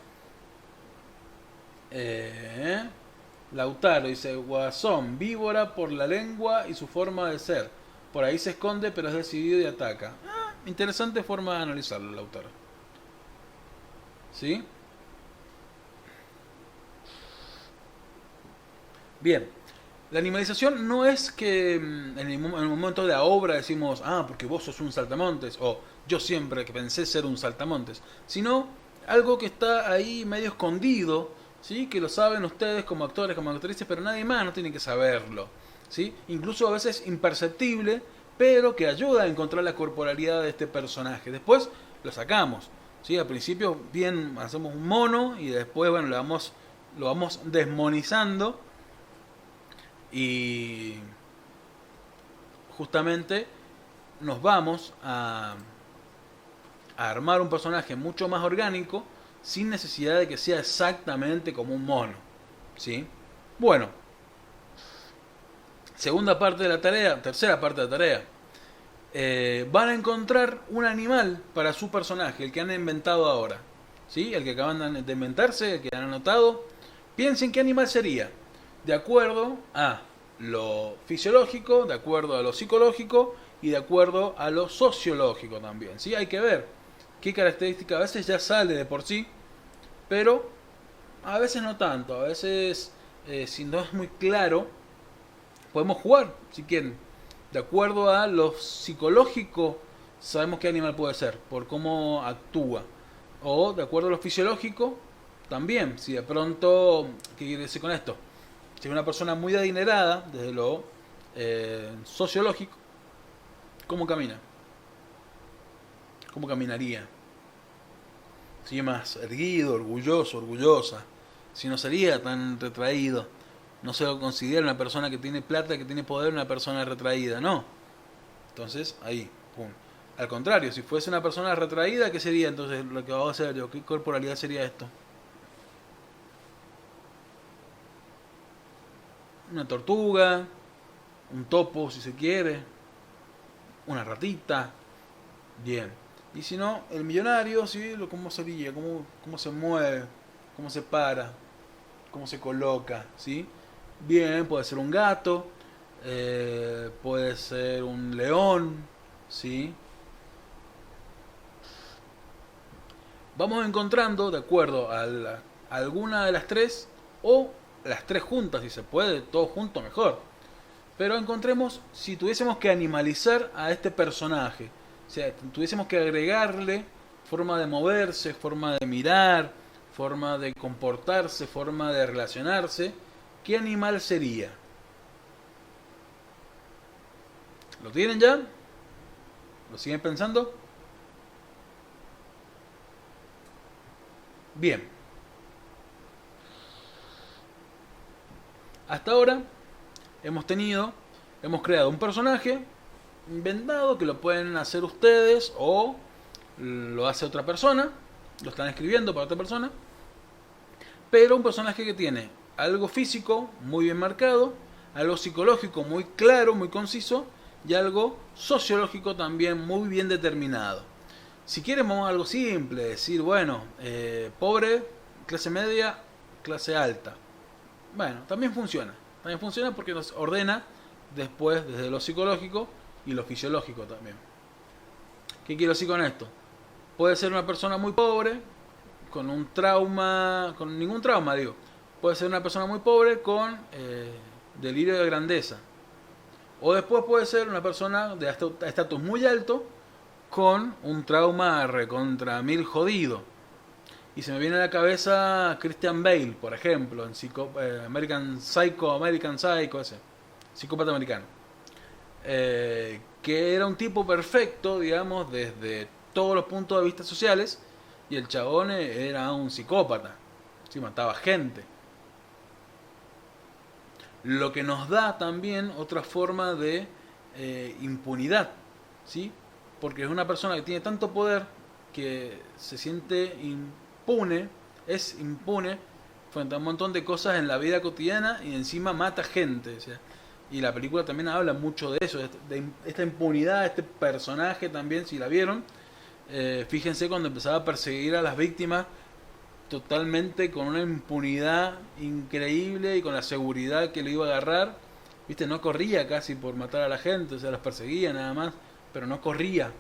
Lautaro dice, Guasón, víbora por la lengua y su forma de ser. Por ahí se esconde, pero es decidido y ataca. Interesante forma de analizarlo, Lautaro. ¿Sí? Bien. La animalización no es que en el momento de la obra decimos, ah, porque vos sos un saltamontes, o yo siempre que pensé ser un saltamontes, sino algo que está ahí medio escondido, ¿sí? Que lo saben ustedes como actores, como actrices, pero nadie más no tiene que saberlo, ¿sí? Incluso a veces imperceptible, pero que ayuda a encontrar la corporalidad de este personaje. Después lo sacamos, ¿sí? Al principio bien hacemos un mono y después, bueno, lo vamos desmonizando y justamente nos vamos a armar un personaje mucho más orgánico sin necesidad de que sea exactamente como un mono, ¿sí? Bueno, segunda parte de la tarea, tercera parte de la tarea. van a encontrar un animal para su personaje, el que han inventado ahora. ¿Sí? El que acaban de inventarse, el que han anotado. Piensen qué animal sería, de acuerdo a lo fisiológico, de acuerdo a lo psicológico y de acuerdo a lo sociológico también. ¿Sí? Hay que ver qué característica a veces ya sale de por sí, pero a veces no tanto. A veces, si no es muy claro, podemos jugar, si quieren. De acuerdo a lo psicológico, sabemos qué animal puede ser, por cómo actúa. O de acuerdo a lo fisiológico, también. Si de pronto, ¿qué quiere decir con esto? Si es una persona muy adinerada, desde lo sociológico, ¿cómo camina? ¿Cómo caminaría? Si es más erguido, orgulloso, orgullosa. Si no sería tan retraído. No se lo considera una persona que tiene plata, que tiene poder, una persona retraída, no. Entonces, ahí, pum. Al contrario, si fuese una persona retraída, ¿qué sería entonces lo que vamos a hacer yo? ¿Qué corporalidad sería esto? Una tortuga, un topo, si se quiere, una ratita, bien. Y si no, el millonario, ¿sí? ¿Cómo sería? ¿Cómo se mueve? ¿Cómo se para? ¿Cómo se coloca? ¿Sí? Bien, puede ser un gato, puede ser un león, ¿sí? Vamos encontrando, de acuerdo a alguna de las tres, o las tres juntas, si se puede, todo junto mejor. Pero encontremos, si tuviésemos que animalizar a este personaje, o sea, tuviésemos que agregarle forma de moverse, forma de mirar, forma de comportarse, forma de relacionarse, ¿qué animal sería? ¿Lo tienen ya? ¿Lo siguen pensando? Bien. Hasta ahora hemos creado un personaje inventado que lo pueden hacer ustedes o lo hace otra persona, lo están escribiendo para otra persona, pero un personaje que tiene algo físico muy bien marcado, algo psicológico muy claro, muy conciso y algo sociológico también muy bien determinado. Si quieren vamos a algo simple, decir, bueno, pobre, clase media, clase alta. Bueno, también funciona porque nos ordena después desde lo psicológico y lo fisiológico también. ¿Qué quiero decir con esto? Puede ser una persona muy pobre, con un trauma, con ningún trauma digo. Puede ser una persona muy pobre con delirio de grandeza. O después puede ser una persona de estatus muy alto con un trauma recontra mil jodido. Y se me viene a la cabeza Christian Bale, por ejemplo, en American Psycho, ese, psicópata americano. Que era un tipo perfecto, digamos, desde todos los puntos de vista sociales, y el chabón era un psicópata, sí, mataba gente. Lo que nos da también otra forma de impunidad, ¿sí? Porque es una persona que tiene tanto poder que se siente es impune frente a un montón de cosas en la vida cotidiana y encima mata gente. O sea, y la película también habla mucho de eso, de esta impunidad, este personaje también, si la vieron, fíjense cuando empezaba a perseguir a las víctimas totalmente con una impunidad increíble y con la seguridad que lo iba a agarrar. Viste, no corría casi por matar a la gente, o sea, los perseguía nada más, pero no corría.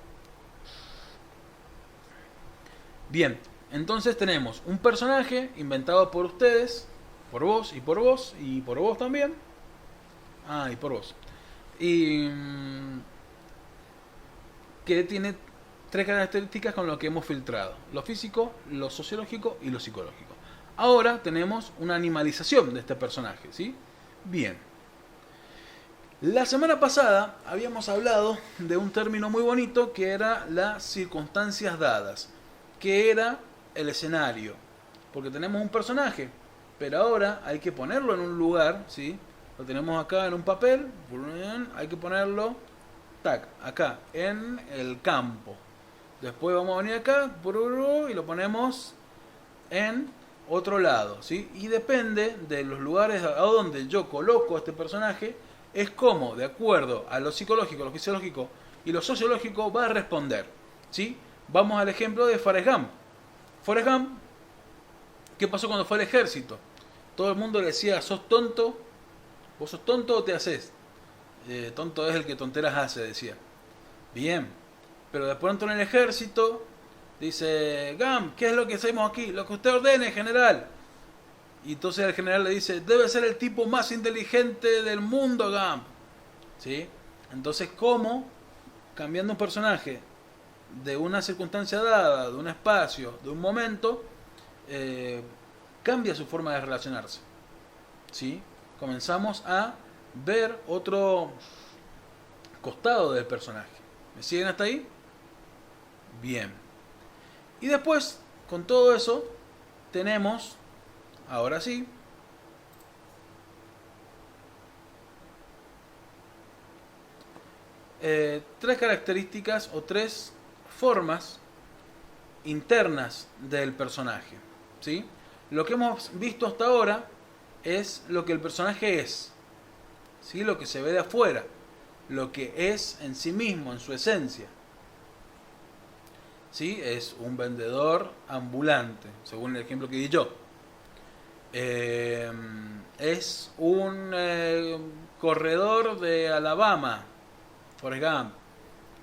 Bien, entonces tenemos un personaje inventado por ustedes, por vos y por vos y por vos también. Ah, y por vos. Y que tiene tres características con lo que hemos filtrado: lo físico, lo sociológico y lo psicológico. Ahora tenemos una animalización de este personaje, ¿sí? Bien. La semana pasada habíamos hablado de un término muy bonito que era las circunstancias dadas, que era el escenario, porque tenemos un personaje, pero ahora hay que ponerlo en un lugar, ¿sí? Lo tenemos acá en un papel, hay que ponerlo, tac, acá, en el campo. Después vamos a venir acá y lo ponemos en otro lado, ¿sí? Y depende de los lugares a donde yo coloco a este personaje, es como, de acuerdo a lo psicológico, lo fisiológico y lo sociológico va a responder, ¿sí? Vamos al ejemplo de Forrest Gump. Forrest Gump, ¿qué pasó cuando fue al ejército? Todo el mundo le decía, ¿sos tonto? ¿Vos sos tonto o te haces? Tonto es el que tonteras hace, decía. Bien, pero de pronto en el ejército dice, Gump, ¿qué es lo que hacemos aquí? Lo que usted ordene, general. Y entonces el general le dice, debe ser el tipo más inteligente del mundo, Gump. ¿Sí? Entonces, ¿cómo, cambiando un personaje de una circunstancia dada, de un espacio, de un momento, cambia su forma de relacionarse? ¿Sí? Comenzamos a ver otro costado del personaje. ¿Me siguen hasta ahí? Bien. Y después, con todo eso, tenemos, ahora sí, tres características o tres formas internas del personaje, ¿sí? Lo que hemos visto hasta ahora es lo que el personaje es, ¿sí? Lo que se ve de afuera, lo que es en sí mismo, en su esencia, ¿sí? Es un vendedor ambulante, según el ejemplo que di yo. Es un corredor de Alabama, Forrest Gump.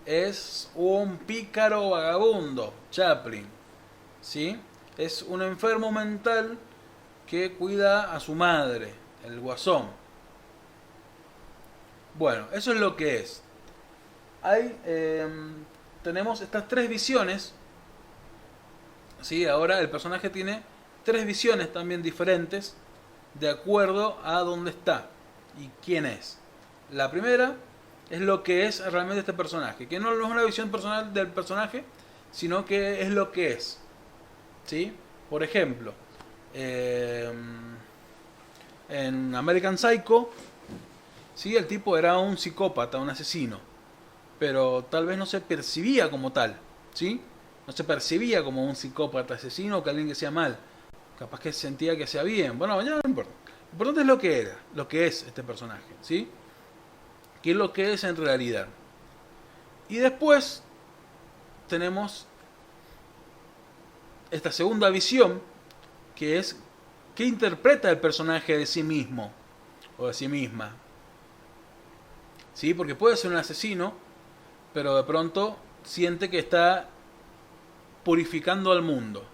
Es un pícaro vagabundo, Chaplin, ¿sí? Es un enfermo mental que cuida a su madre, el Guasón. Bueno, eso es lo que es. Hay, tenemos estas tres visiones, ¿sí? Ahora el personaje tiene tres visiones también diferentes de acuerdo a dónde está y quién es. La primera es lo que es realmente este personaje, que no es una visión personal del personaje, sino que es lo que es, ¿sí? Por ejemplo, en American Psycho, ¿sí? El tipo era un psicópata, un asesino, pero tal vez no se percibía como tal, ¿sí? No se percibía como un psicópata asesino o que alguien que sea mal. Capaz que sentía que hacía bien. Bueno, ya no importa. Lo importante es lo que era, lo que es este personaje, ¿sí? ¿Qué es lo que es en realidad? Y después tenemos esta segunda visión, que es qué interpreta el personaje de sí mismo o de sí misma. ¿Sí? Porque puede ser un asesino, pero de pronto siente que está purificando al mundo.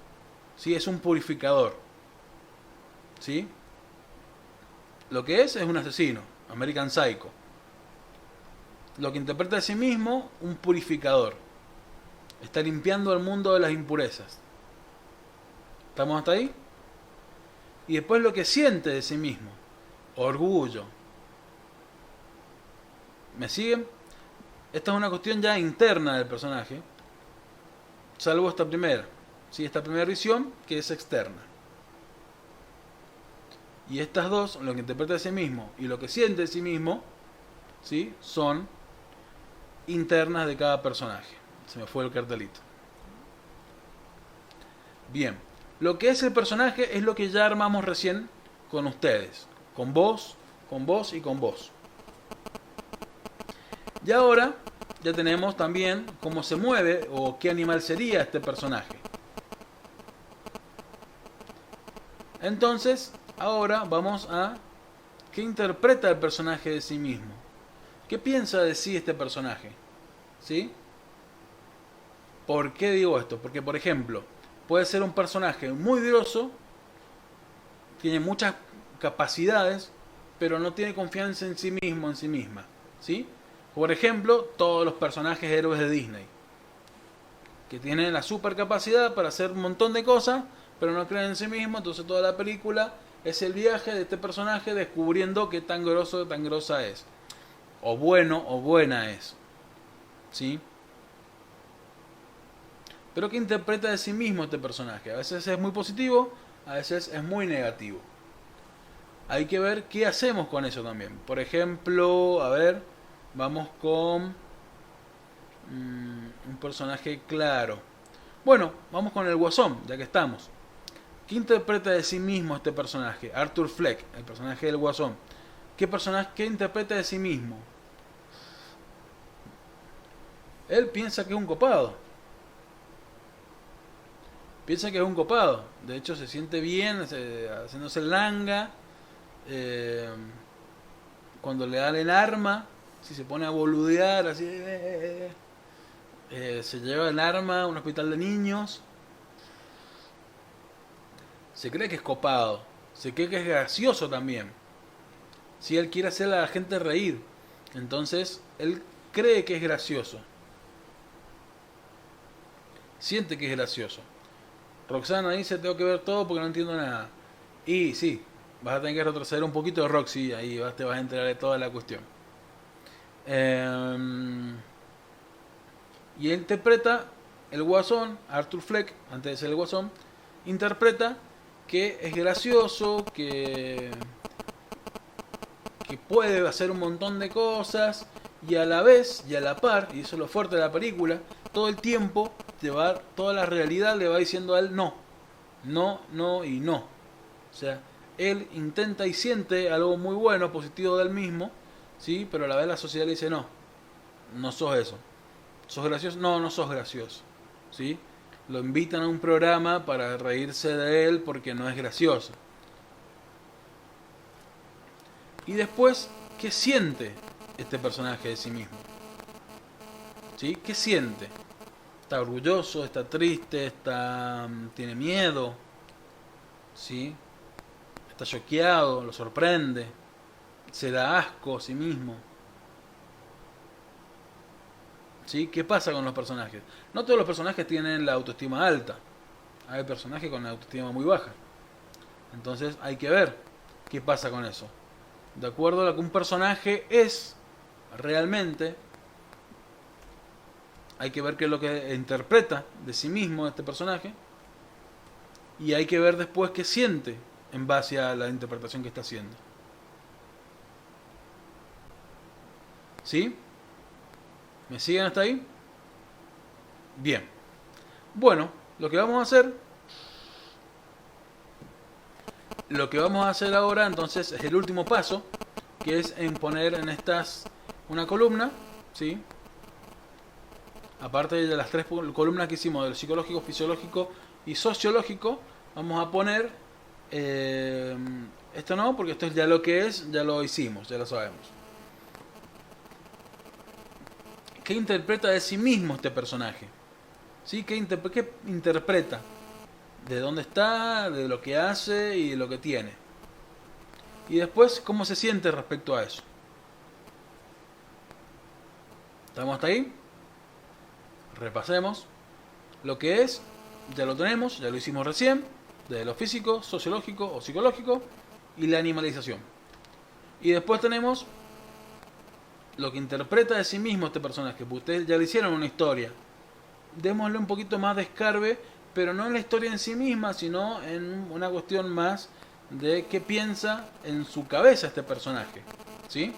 ¿Sí? Es un purificador. ¿Sí? Lo que es un asesino, American Psycho. Lo que interpreta de sí mismo, un purificador. Está limpiando el mundo de las impurezas. ¿Estamos hasta ahí? Y después lo que siente de sí mismo, orgullo. ¿Me siguen? Esta es una cuestión ya interna del personaje, salvo esta primera, ¿sí? Esta primera visión que es externa. Y estas dos, lo que interpreta de sí mismo y lo que siente de sí mismo, ¿sí? Son internas de cada personaje. Se me fue el cartelito. Bien, lo que es el personaje es lo que ya armamos recién con ustedes, con vos y con vos. Y ahora ya tenemos también cómo se mueve o qué animal sería este personaje. Entonces, ahora vamos a qué interpreta el personaje de sí mismo. ¿Qué piensa de sí este personaje? ¿Sí? ¿Por qué digo esto? Porque, por ejemplo, puede ser un personaje muy grosso, tiene muchas capacidades, pero no tiene confianza en sí mismo, en sí misma. ¿Sí? Por ejemplo, todos los personajes héroes de Disney, que tienen la super capacidad para hacer un montón de cosas, pero no creen en sí mismo, entonces toda la película es el viaje de este personaje descubriendo qué tan grosso, tan grosa es, o bueno o buena es, ¿sí? Pero ¿qué interpreta de sí mismo este personaje? A veces es muy positivo, a veces es muy negativo. Hay que ver qué hacemos con eso también. Por ejemplo, a ver, vamos con un personaje claro. Bueno, vamos con el Guasón, ya que estamos. ¿Qué interpreta de sí mismo este personaje? Arthur Fleck, el personaje del Guasón. ¿Qué interpreta de sí mismo? Él piensa que es un copado. Piensa que es un copado. De hecho, se siente bien haciéndose el langa. eh, Cuando le dan el arma, si se pone a boludear, así. Se lleva el arma a un hospital de niños. Se cree que es copado. Se cree que es gracioso también. Si él quiere hacer a la gente reír, entonces él cree que es gracioso. Siente que es gracioso. Roxana dice: tengo que ver todo porque no entiendo nada. Y sí, vas a tener que retroceder un poquito de Roxy, ahí te vas a enterar de toda la cuestión. Y él interpreta el Guasón, Arthur Fleck, antes de ser el Guasón, interpreta que es gracioso, que puede hacer un montón de cosas, y a la vez, y a la par, y eso es lo fuerte de la película, todo el tiempo, toda la realidad le va diciendo a él no, no, no y no. O sea, él intenta y siente algo muy bueno, positivo del mismo, ¿sí? Pero a la vez la sociedad le dice: no, no sos eso. ¿Sos gracioso? No, no sos gracioso, ¿sí? Lo invitan a un programa para reírse de él porque no es gracioso. Y después, ¿qué siente este personaje de sí mismo? ¿Sí? ¿Qué siente? Está orgulloso, está triste, tiene miedo, ¿sí? Está choqueado, lo sorprende, se da asco a sí mismo. ¿Sí? ¿Qué pasa con los personajes? No todos los personajes tienen la autoestima alta. Hay personajes con la autoestima muy baja. Entonces hay que ver qué pasa con eso. De acuerdo a lo que un personaje es realmente, hay que ver qué es lo que interpreta de sí mismo este personaje. Y hay que ver después qué siente en base a la interpretación que está haciendo. ¿Sí? ¿Me siguen hasta ahí? Bien. Bueno, lo que vamos a hacer ahora entonces es el último paso, que es en poner en estas una columna, ¿sí? Aparte de las 3 columnas que hicimos del psicológico, fisiológico y sociológico, vamos a poner esto no, porque esto es ya lo que es, ya lo hicimos, ya lo sabemos. ¿Qué interpreta de sí mismo este personaje? ¿Sí? ¿Qué interpreta? ¿De dónde está? ¿De lo que hace? Y de lo que tiene. Y después, ¿cómo se siente respecto a eso? ¿Estamos hasta ahí? Repasemos. Lo que es, ya lo tenemos, ya lo hicimos recién, de lo físico, sociológico o psicológico, y la animalización. Y después tenemos lo que interpreta de sí mismo este personaje, porque ustedes ya le hicieron una historia. Démosle un poquito más de escarbe, pero no en la historia en sí misma, sino en una cuestión más de qué piensa en su cabeza este personaje, ¿sí?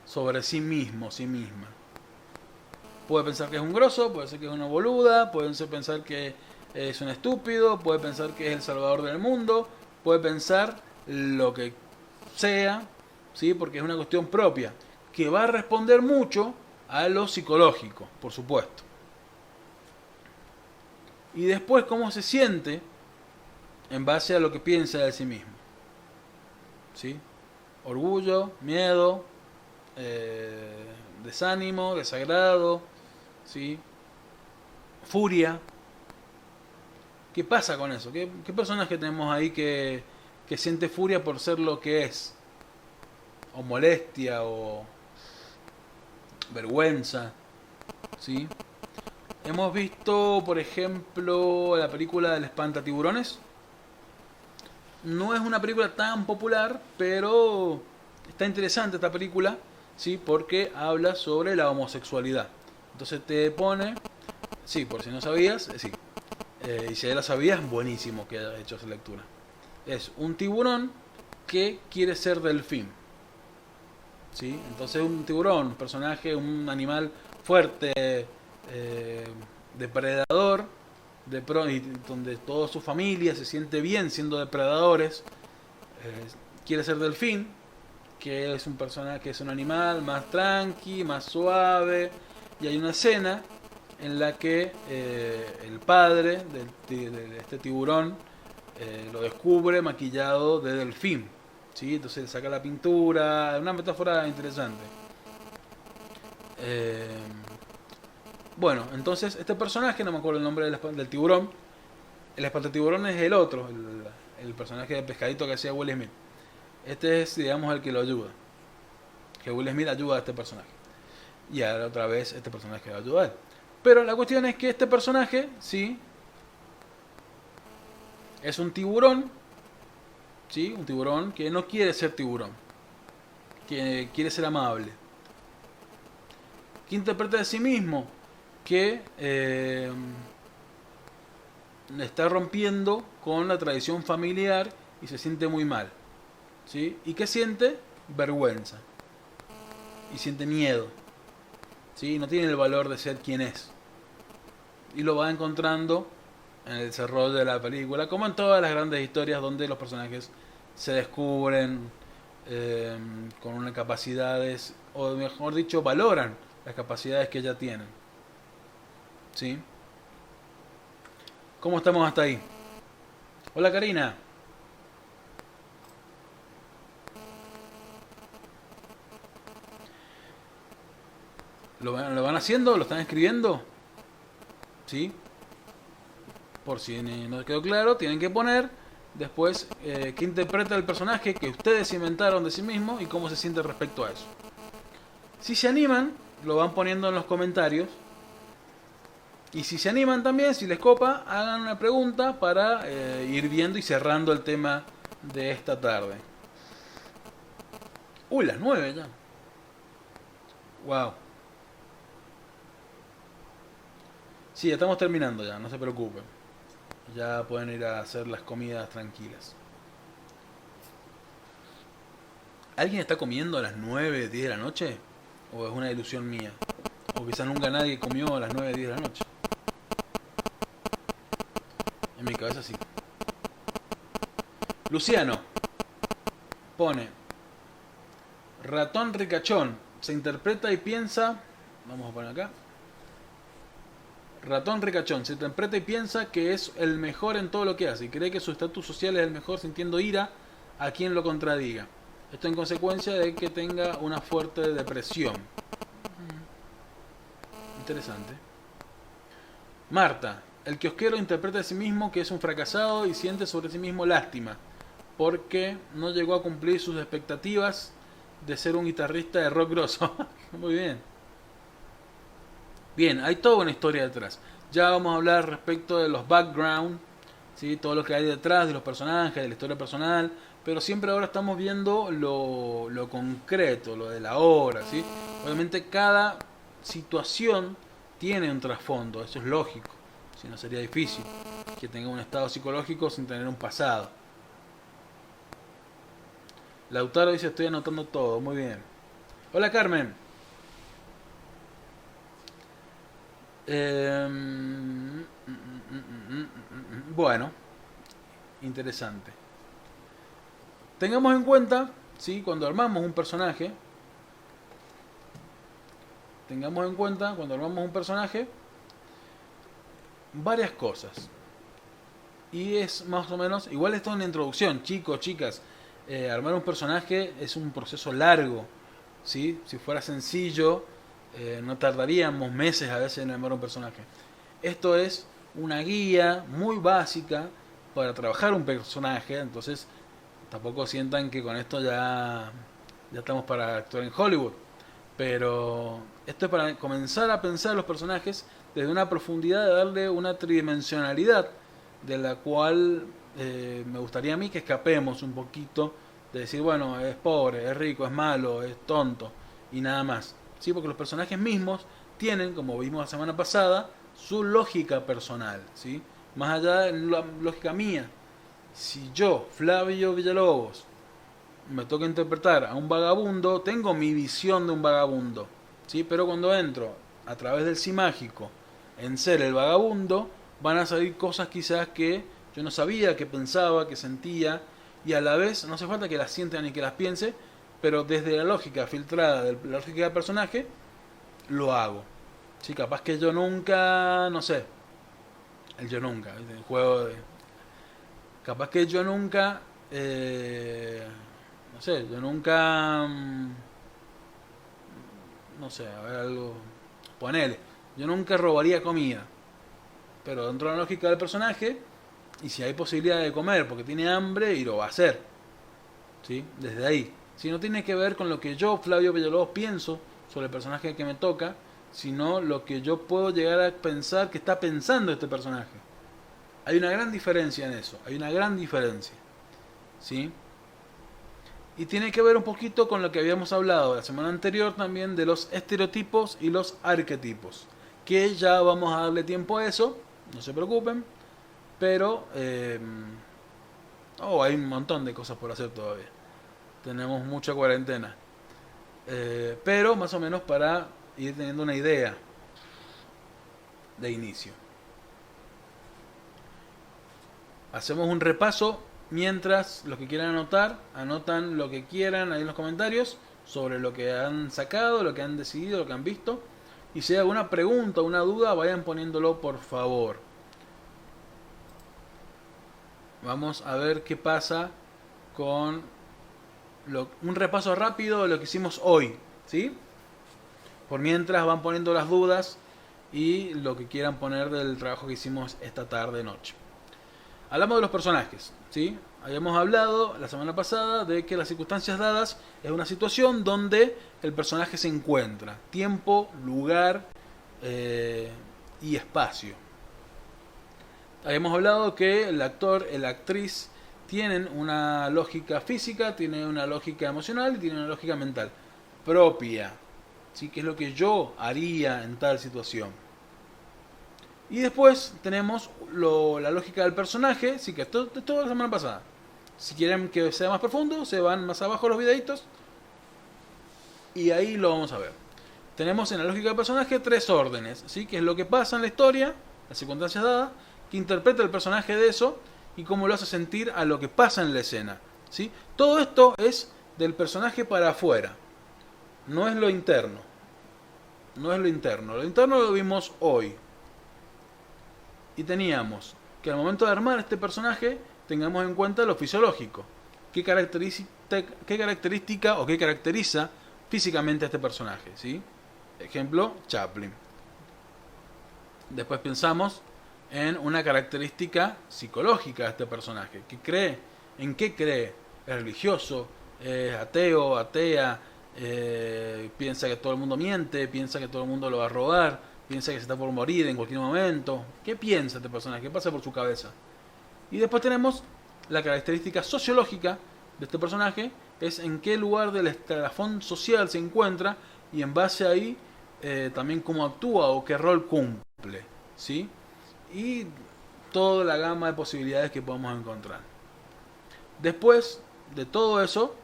Sobre sí mismo, sí misma. Puede pensar que es un grosso, puede ser que es una boluda, puede pensar que es un estúpido, puede pensar que es el salvador del mundo, puede pensar lo que sea, ¿sí? Porque es una cuestión propia, que va a responder mucho a lo psicológico, por supuesto. Y después cómo se siente en base a lo que piensa de sí mismo, ¿sí? Orgullo, miedo, desánimo, desagrado, ¿sí? Furia. ¿Qué pasa con eso? ¿Qué personaje tenemos ahí que siente furia por ser lo que es? O molestia, o vergüenza, ¿sí? Hemos visto, por ejemplo, la película del Espantatiburones. No es una película tan popular, pero está interesante esta película, ¿sí? Porque habla sobre la homosexualidad. Entonces te pone, sí, por si no sabías, sí. Y si ya la sabías, buenísimo que hayas hecho esa lectura. Es un tiburón que quiere ser delfín, ¿sí? Entonces un tiburón, un personaje, un animal fuerte, depredador, y donde toda su familia se siente bien siendo depredadores. Quiere ser delfín, que es un personaje, que es un animal más tranqui, más suave, y hay una escena en la que el padre de este tiburón lo descubre maquillado de delfín, ¿sí? Entonces le saca la pintura, una metáfora interesante. Bueno, entonces este personaje, no me acuerdo el nombre del tiburón, el espantatiburón es el otro, el personaje de pescadito que hacía Will Smith. Este es, digamos, el que lo ayuda. Que Will Smith ayuda a este personaje. Y ahora otra vez este personaje lo ayuda a él. Pero la cuestión es que este personaje, sí, es un tiburón, sí, un tiburón que no quiere ser tiburón, que quiere ser amable, que interpreta de sí mismo que está rompiendo con la tradición familiar y se siente muy mal, ¿sí? Y que siente vergüenza y siente miedo, ¿sí? No tiene el valor de ser quien es, y lo va encontrando en el desarrollo de la película, como en todas las grandes historias donde los personajes se descubren con unas capacidades, o mejor dicho, valoran las capacidades que ya tienen, ¿sí? ¿Cómo estamos hasta ahí? Hola, Karina. ¿Lo van haciendo? ¿Lo están escribiendo? ¿Sí? Por si no quedó claro, tienen que poner después qué interpreta el personaje que ustedes inventaron de sí mismo y cómo se siente respecto a eso. Si se animan, lo van poniendo en los comentarios. Y si se animan también, si les copa, hagan una pregunta para ir viendo y cerrando el tema de esta tarde. Uy, las 9 ya. Wow. Sí, ya estamos terminando ya, no se preocupen. Ya pueden ir a hacer las comidas tranquilas. ¿Alguien está comiendo a las 9, 10 de la noche? ¿O es una ilusión mía? O quizás nunca nadie comió a las 9, 10 de la noche. En mi cabeza sí. Luciano pone: ratón ricachón, se interpreta y piensa. Vamos a poner acá. Ratón ricachón, se interpreta y piensa que es el mejor en todo lo que hace y cree que su estatus social es el mejor, sintiendo ira a quien lo contradiga. Esto en consecuencia de que tenga una fuerte depresión. Interesante. Marta: el kiosquero interpreta a sí mismo que es un fracasado y siente sobre sí mismo lástima porque no llegó a cumplir sus expectativas de ser un guitarrista de rock grosso. Muy bien. Bien, hay toda una historia detrás. Ya vamos a hablar respecto de los background, ¿sí? Todo lo que hay detrás de los personajes, de la historia personal, pero siempre ahora estamos viendo lo concreto, lo de la obra, ¿sí? Obviamente cada situación tiene un trasfondo, eso es lógico, si no sería difícil que tenga un estado psicológico sin tener un pasado. Lautaro dice: estoy anotando todo, muy bien. Hola, Carmen. Bueno, interesante. Tengamos en cuenta, ¿sí? Cuando armamos un personaje, varias cosas. Y es más o menos, igual esto es una introducción, chicos, chicas. Armar un personaje es un proceso largo, ¿sí? Si fuera sencillo, no tardaríamos meses a veces en armar un personaje. Esto es una guía muy básica para trabajar un personaje, entonces tampoco sientan que con esto ya estamos para actuar en Hollywood. Pero esto es para comenzar a pensar los personajes desde una profundidad, de darle una tridimensionalidad de la cual me gustaría a mí que escapemos un poquito de decir, bueno, es pobre, es rico, es malo, es tonto y nada más. Sí, porque los personajes mismos tienen, como vimos la semana pasada, su lógica personal, ¿sí? Más allá de la lógica mía. Si yo, Flavio Villalobos, me toca interpretar a un vagabundo, tengo mi visión de un vagabundo, ¿sí? Pero cuando entro a través del sí mágico en ser el vagabundo, van a salir cosas quizás que yo no sabía, que pensaba, que sentía, y a la vez no hace falta que las sienta ni que las piense, pero desde la lógica filtrada, de la lógica del personaje, lo hago. Sí, capaz que yo nunca, no sé, el yo nunca, el juego de... Capaz que yo nunca, no sé, yo nunca, no sé, a ver algo, ponele, yo nunca robaría comida, pero dentro de la lógica del personaje, y si hay posibilidad de comer porque tiene hambre, y lo va a hacer, ¿sí? Desde ahí. Si no tiene que ver con lo que yo, Flavio Villalobos, pienso sobre el personaje que me toca, sino lo que yo puedo llegar a pensar que está pensando este personaje. Hay una gran diferencia en eso, hay una gran diferencia, ¿sí? Y tiene que ver un poquito con lo que habíamos hablado la semana anterior también de los estereotipos y los arquetipos, que ya vamos a darle tiempo a eso, no se preocupen, pero hay un montón de cosas por hacer todavía. Tenemos mucha cuarentena. Pero más o menos para ir teniendo una idea de inicio. Hacemos un repaso mientras los que quieran anotar, anotan lo que quieran ahí en los comentarios sobre lo que han sacado, lo que han decidido, lo que han visto. Y si hay alguna pregunta o una duda, vayan poniéndolo por favor. Vamos a ver qué pasa con un repaso rápido de lo que hicimos hoy, ¿sí? Por mientras van poniendo las dudas y lo que quieran poner del trabajo que hicimos esta tarde noche. Hablamos de los personajes, ¿sí? Habíamos hablado la semana pasada de que las circunstancias dadas es una situación donde el personaje se encuentra, tiempo, lugar y espacio. Habíamos hablado que el actor, la actriz tienen una lógica física, tienen una lógica emocional y tienen una lógica mental propia, ¿sí? Que es lo que yo haría en tal situación. Y después tenemos la lógica del personaje, sí, que esto la semana pasada. Si quieren que sea más profundo, se van más abajo los videitos y ahí lo vamos a ver. Tenemos en la lógica del personaje tres órdenes, ¿sí? Que es lo que pasa en la historia, las circunstancias dadas, que interpreta el personaje de eso y cómo lo hace sentir a lo que pasa en la escena, ¿sí? Todo esto es del personaje para afuera, no es lo interno. No es lo interno. Lo interno lo vimos hoy. Y teníamos que al momento de armar este personaje tengamos en cuenta lo fisiológico. ¿Qué característica o qué caracteriza físicamente a este personaje? ¿Sí? Ejemplo, Chaplin. Después pensamos en una característica psicológica de este personaje. ¿Qué cree? ¿En qué cree? ¿Es religioso? ¿Es ateo? ¿Atea? Piensa que todo el mundo miente, piensa que todo el mundo lo va a robar, piensa que se está por morir en cualquier momento. ¿Qué piensa este personaje? ¿Qué pasa por su cabeza? Y después tenemos la característica sociológica de este personaje, es en qué lugar del escalafón social se encuentra y en base a ahí también cómo actúa o qué rol cumple, ¿sí? Y toda la gama de posibilidades que podemos encontrar. Después de todo eso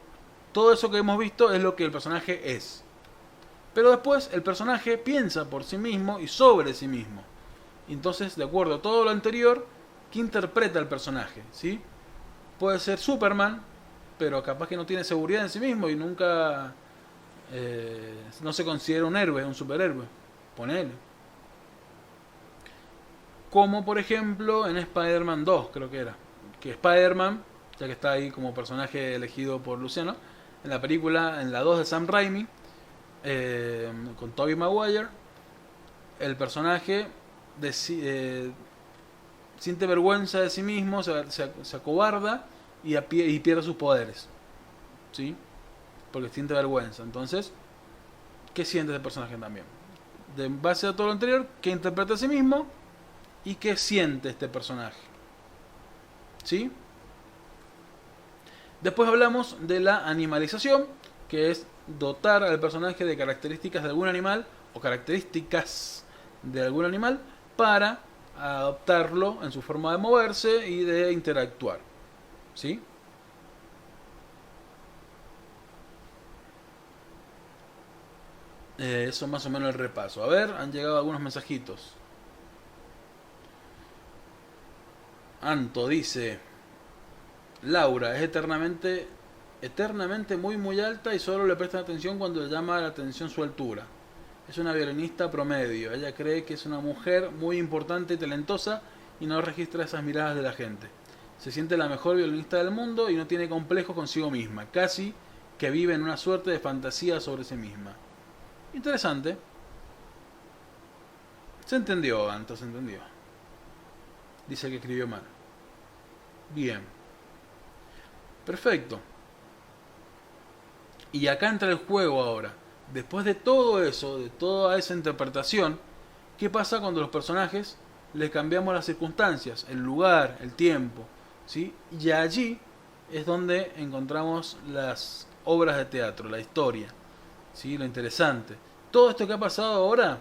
que hemos visto es lo que el personaje es. Pero después el personaje piensa por sí mismo y sobre sí mismo. Entonces, de acuerdo a todo lo anterior, ¿qué interpreta el personaje? ¿Sí? Puede ser Superman, pero capaz que no tiene seguridad en sí mismo y nunca no se considera un héroe, un superhéroe. Ponele. Como por ejemplo en Spider-Man 2, creo que era. Que Spider-Man, ya que está ahí como personaje elegido por Luciano, en la película, en la 2 de Sam Raimi, con Tobey Maguire, el personaje siente vergüenza de sí mismo, se acobarda y pierde sus poderes, ¿sí? Porque siente vergüenza. Entonces, ¿qué siente ese personaje también? De base a todo lo anterior, ¿qué interpreta a sí mismo y qué siente este personaje? ¿Sí? Después hablamos de la animalización, que es dotar al personaje de características de algún animal o características de algún animal para adoptarlo en su forma de moverse y de interactuar. ¿Sí? Eso más o menos el repaso. A ver, han llegado algunos mensajitos. Anto dice: Laura es eternamente muy alta y solo le prestan atención cuando le llama la atención su altura. es una violinista promedio. Ella cree que es una mujer muy importante y talentosa y no registra esas miradas de la gente. Se siente la mejor violinista del mundo y no tiene complejo consigo misma, casi que vive en una suerte de fantasía sobre sí misma. Interesante. Se entendió, Anto, se entendió. Dice que escribió mal. Bien. Perfecto. Y acá entra el juego ahora. Después de todo eso, de toda esa interpretación, ¿qué pasa cuando los personajes les cambiamos las circunstancias, el lugar, el tiempo? ¿Sí? Y allí es donde encontramos las obras de teatro, la historia, ¿sí? Lo interesante. Todo esto que ha pasado ahora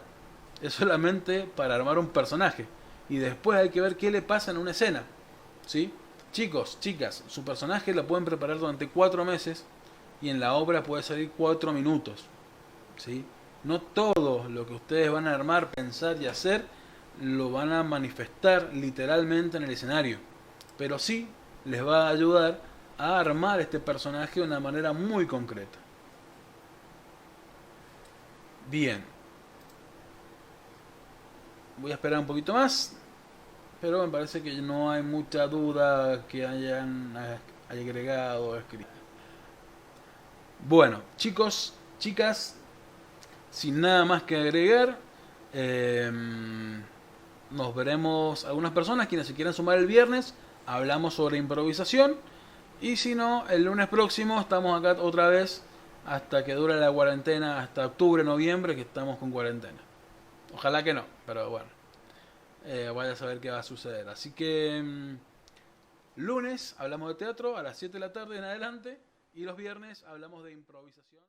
es solamente para armar un personaje. Y después hay que ver qué le pasa en una escena. ¿Sí? Chicos, chicas, su personaje lo pueden preparar durante 4 meses y en la obra puede salir 4 minutos. ¿Sí? No todo lo que ustedes van a armar, pensar y hacer lo van a manifestar literalmente en el escenario. Pero sí les va a ayudar a armar este personaje de una manera muy concreta. Bien. Voy a esperar un poquito más, pero me parece que no hay mucha duda que hayan agregado o escrito. Bueno, chicos, chicas, sin nada más que agregar, nos veremos algunas personas quienes se quieran sumar el viernes. Hablamos sobre improvisación. Y si no, el lunes próximo estamos acá otra vez hasta que dure la cuarentena, hasta octubre, noviembre, que estamos con cuarentena. Ojalá que no, pero bueno. Vaya a saber qué va a suceder. Así que lunes hablamos de teatro a las 7 de la tarde en adelante. Y los viernes hablamos de improvisación.